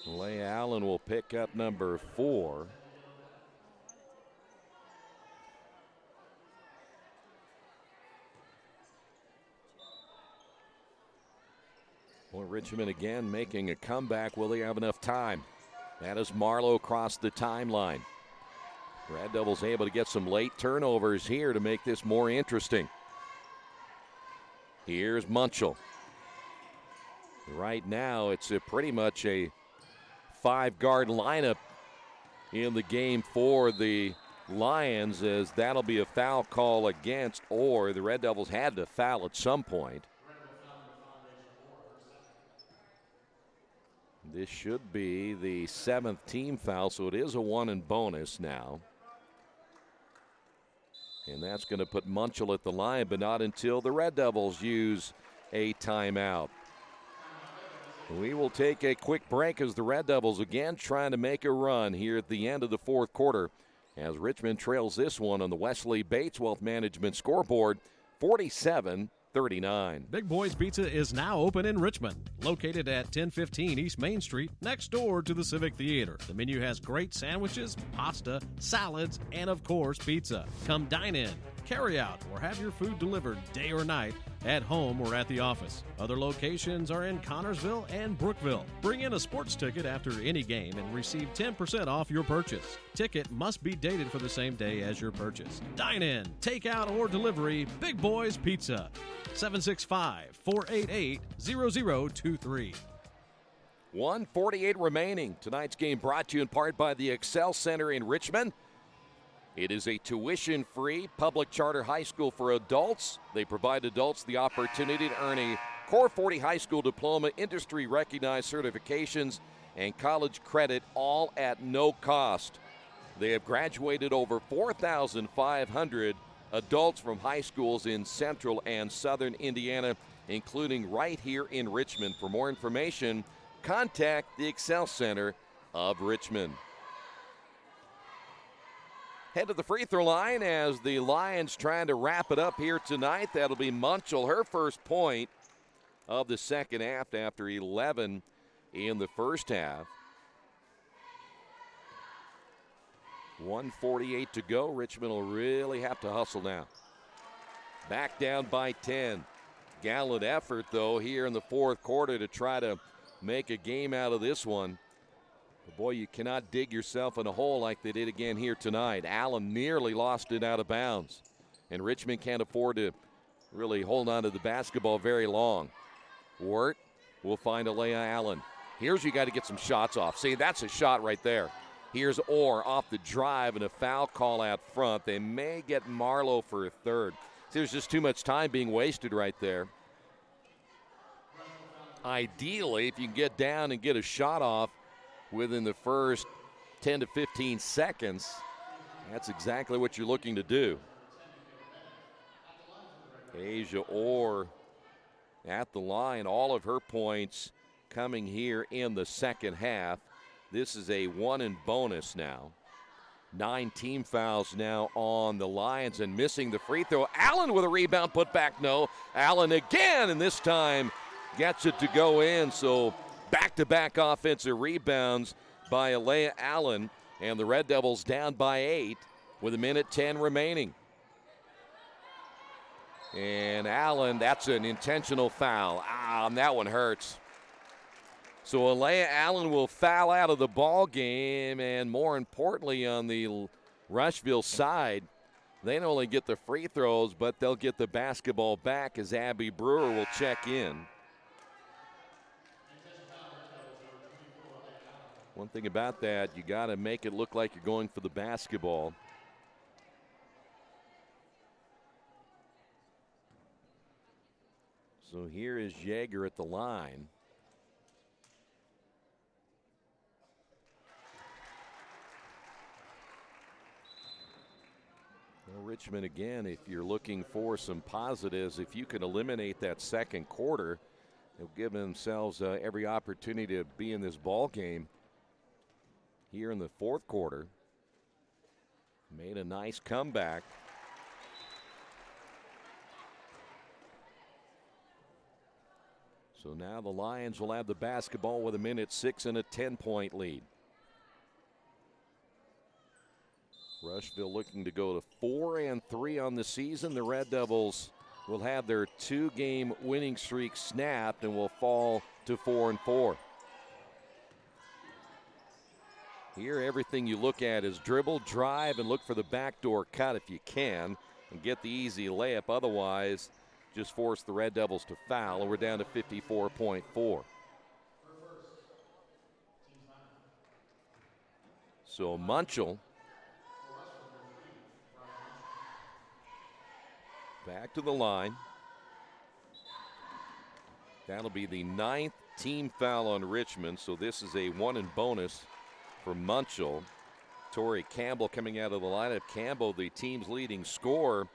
Alea Allen will pick up number 4. Well, Richmond again making a comeback. Will they have enough time? That is Marlowe across the timeline. Red Devils able to get some late turnovers here to make this more interesting. Here's Munchell. Right now, it's pretty much a 5-guard lineup in the game for the Lions, as that'll be a foul call against, or the Red Devils had to foul at some point. This should be the 7th team foul, so it is a 1 and bonus now. And that's going to put Munchell at the line, but not until the Red Devils use a timeout. We will take a quick break as the Red Devils again trying to make a run here at the end of the fourth quarter, as Richmond trails this one on the Wesley Bates Wealth Management scoreboard, 47-39. Big Boys Pizza is now open in Richmond, located at 1015 East Main Street, next door to the Civic Theater. The menu has great sandwiches, pasta, salads, and of course, pizza. Come dine in, carry out, or have your food delivered day or night, at home or at the office. Other locations are in Connorsville and Brookville. Bring in a sports ticket after any game and receive 10% off your purchase. Ticket must be dated for the same day as your purchase. Dine in, take out, or delivery. Big Boys Pizza. 765-488-0023. 1:48 remaining. Tonight's game brought to you in part by the Excel Center in Richmond. It is a tuition-free public charter high school for adults. They provide adults the opportunity to earn a Core 40 high school diploma, industry-recognized certifications, and college credit, all at no cost. They have graduated over 4,500 adults from high schools in central and southern Indiana, including right here in Richmond. For more information, contact the Excel Center of Richmond. Head to the free throw line as the Lions trying to wrap it up here tonight. That'll be Munchel, her first point of the second half after 11 in the first half. 1:48 to go. Richmond will really have to hustle now. Back down by 10. Gallant effort, though, here in the fourth quarter to try to make a game out of this one. But boy, you cannot dig yourself in a hole like they did again here tonight. Allen nearly lost it out of bounds. And Richmond can't afford to really hold on to the basketball very long. Wirt will find Alea Allen. Here's you got to get some shots off. See, that's a shot right there. Here's Orr off the drive and a foul call out front. They may get Marlowe for a third. See, there's just too much time being wasted right there. Ideally, if you can get down and get a shot off within the first 10 to 15 seconds, that's exactly what you're looking to do. Asia Orr at the line, all of her points coming here in the second half. This is a 1 and bonus now. 9 team fouls now on the Lions and missing the free throw. Allen with a rebound, put back, no. Allen again, and this time gets it to go in. So back-to-back offensive rebounds by Alea Allen, and the Red Devils down by 8 with 1:10 remaining. And Allen, that's an intentional foul. And that one hurts. So Alea Allen will foul out of the ball game, and more importantly on the Rushville side, they not only get the free throws, but they'll get the basketball back as Abby Brewer will check in. One thing about that, you got to make it look like you're going for the basketball. So here is Yeager at the line. Well, Richmond, again, if you're looking for some positives, if you can eliminate that second quarter, they'll give themselves every opportunity to be in this ball game here in the fourth quarter. Made a nice comeback. So now the Lions will have the basketball with 1:06 and a 10-point lead. Rushville looking to go to 4-3 on the season. The Red Devils will have their 2-game winning streak snapped and will fall to 4-4. Here, everything you look at is dribble, drive, and look for the backdoor cut if you can and get the easy layup. Otherwise, just force the Red Devils to foul, and we're down to 54.4. So Munchel back to the line. That'll be the 9th team foul on Richmond, so this is a 1 and bonus for Munchel. Tori Campbell coming out of the lineup. Campbell, the team's leading scorer,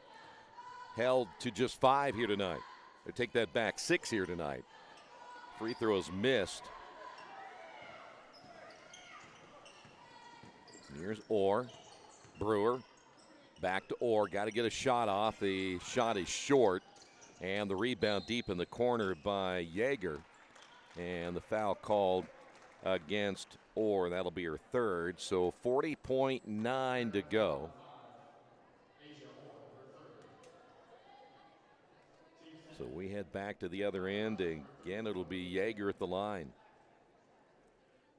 held to just 5 here tonight. They take that back, 6 here tonight. Free throws missed. Here's Orr. Brewer back to Orr. Got to get a shot off. The shot is short. And the rebound deep in the corner by Yeager. And the foul called against Orr. That'll be her third. So 40.9 to go. So we head back to the other end. Again, it'll be Yeager at the line.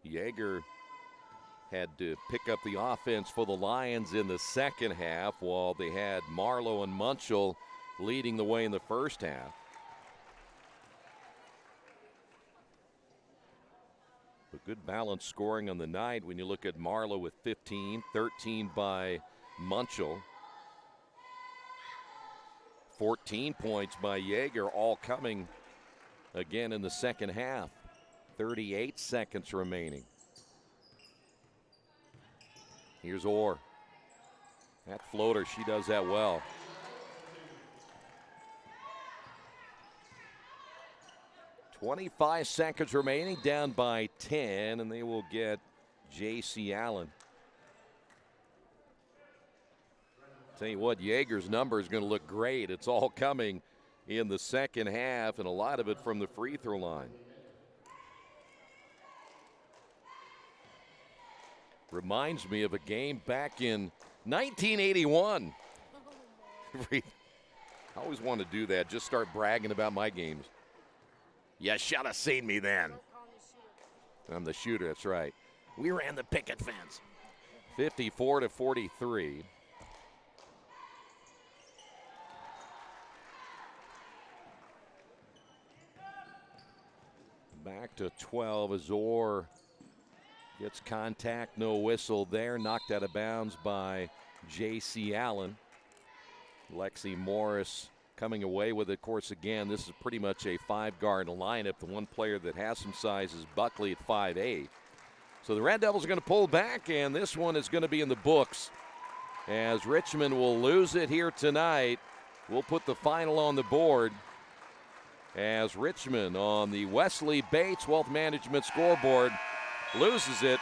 Yeager had to pick up the offense for the Lions in the second half while they had Marlowe and Munchel leading the way in the first half. But good balanced scoring on the night when you look at Marlowe with 15, 13 by Munchel. 14 points by Yeager, all coming again in the second half. 38 seconds remaining. Here's Orr. That floater, she does that well. .25 seconds remaining, down by 10, and they will get J.C. Allen. Tell you what, Yeager's number is going to look great. It's all coming in the second half, and a lot of it from the free throw line. Reminds me of a game back in 1981. I always want to do that, just start bragging about my games. You should have seen me then. I'm the shooter, that's right. We ran the picket fence. 54-43. Back to 12 as Orr gets contact, no whistle there. Knocked out of bounds by J.C. Allen. Lexi Morris coming away with it. Of course, again, this is pretty much a five-guard lineup. The one player that has some size is Buckley at 5'8". So the Red Devils are going to pull back, and this one is going to be in the books as Richmond will lose it here tonight. We'll put the final on the board as Richmond on the Wesley Bates Wealth Management scoreboard loses it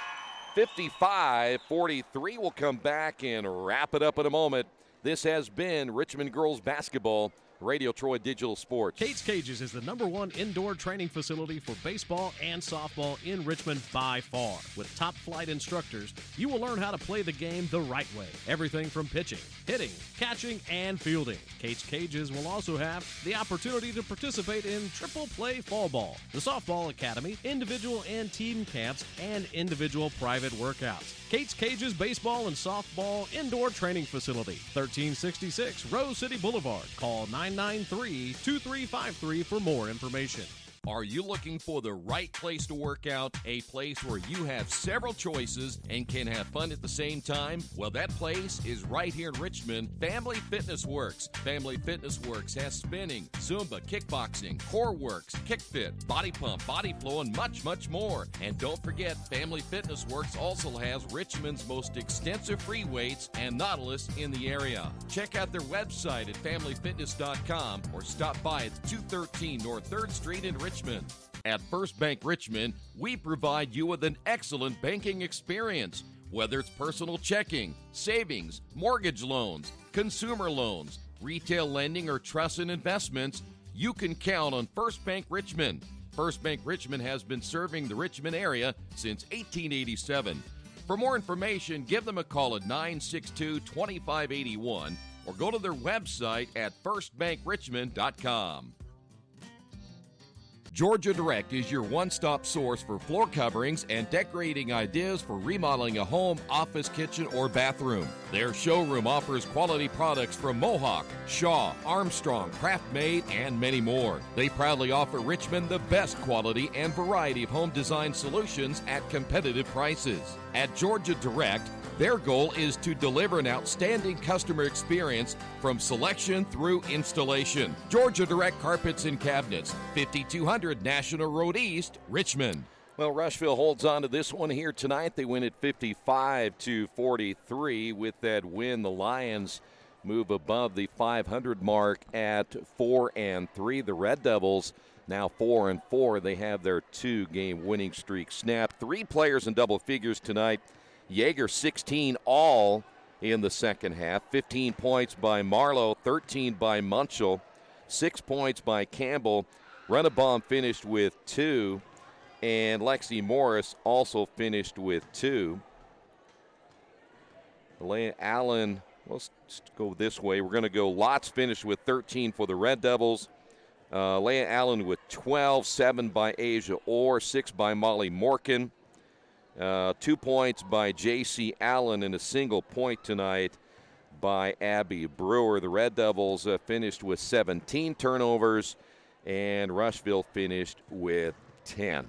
55-43. We'll come back and wrap it up in a moment. This has been Richmond Girls Basketball, Radio Troy Digital Sports. Kate's Cages is the #1 indoor training facility for baseball and softball in Richmond by far. With top flight instructors, you will learn how to play the game the right way. Everything from pitching, hitting, catching, and fielding. Kate's Cages will also have the opportunity to participate in triple play fall ball, the softball academy, individual and team camps, and individual private workouts. Kate's Cages Baseball and Softball Indoor Training Facility, 1366 Rose City Boulevard. Call 993-2353 for more information. Are you looking for the right place to work out? A place where you have several choices and can have fun at the same time? Well, that place is right here in Richmond, Family Fitness Works. Family Fitness Works has spinning, Zumba, kickboxing, core works, kick fit, body pump, body flow, and much, much more. And don't forget, Family Fitness Works also has Richmond's most extensive free weights and Nautilus in the area. Check out their website at familyfitness.com or stop by at 213 North 3rd Street in Richmond. At First Bank Richmond, we provide you with an excellent banking experience. Whether it's personal checking, savings, mortgage loans, consumer loans, retail lending, or trust and investments, you can count on First Bank Richmond. First Bank Richmond has been serving the Richmond area since 1887. For more information, give them a call at 962-2581 or go to their website at firstbankrichmond.com. Georgia Direct is your one-stop source for floor coverings and decorating ideas for remodeling a home, office, kitchen, or bathroom. Their showroom offers quality products from Mohawk, Shaw, Armstrong, Craft-Made, and many more. They proudly offer Richmond the best quality and variety of home design solutions at competitive prices. At Georgia Direct, their goal is to deliver an outstanding customer experience from selection through installation. Georgia Direct Carpets and Cabinets, 5200 National Road East, Richmond. Well, Rushville holds on to this one here tonight. They win at 55-43. With that win, the Lions move above the 500 mark at 4-3. The Red Devils now 4-4. They have their 2-game winning streak snapped. 3 players in double figures tonight. Yeager 16 all in the second half. 15 points by Marlowe, 13 by Munchell, 6 points by Campbell. Runabomb finished with 2, and Lexi Morris also finished with 2. Leia Allen, let's go this way. We're going to go Lots finished with 13 for the Red Devils. Leia Allen with 12, 7 by Asia Orr, 6 by Molly Morkin. 2 points by J.C. Allen and a single point tonight by Abby Brewer. The Red Devils finished with 17 turnovers, and Rushville finished with 10.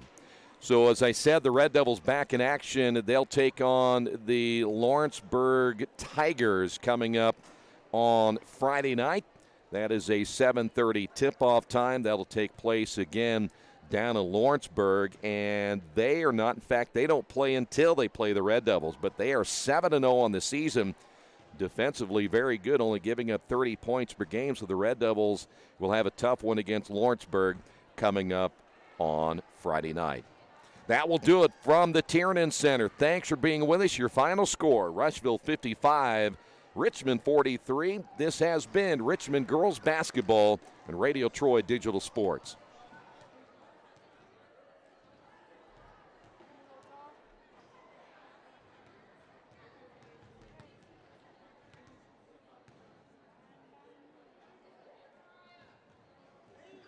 So as I said, the Red Devils back in action. They'll take on the Lawrenceburg Tigers coming up on Friday night. That is a 7:30 tip-off time. That'll take place again down in Lawrenceburg, and they are not, in fact, they don't play until they play the Red Devils, but they are 7-0 on the season. Defensively very good, only giving up 30 points per game, so the Red Devils will have a tough one against Lawrenceburg coming up on Friday night. That will do it from the Tiernan Center. Thanks for being with us. Your final score, Rushville 55, Richmond 43. This has been Richmond Girls Basketball and Radio Troy Digital Sports.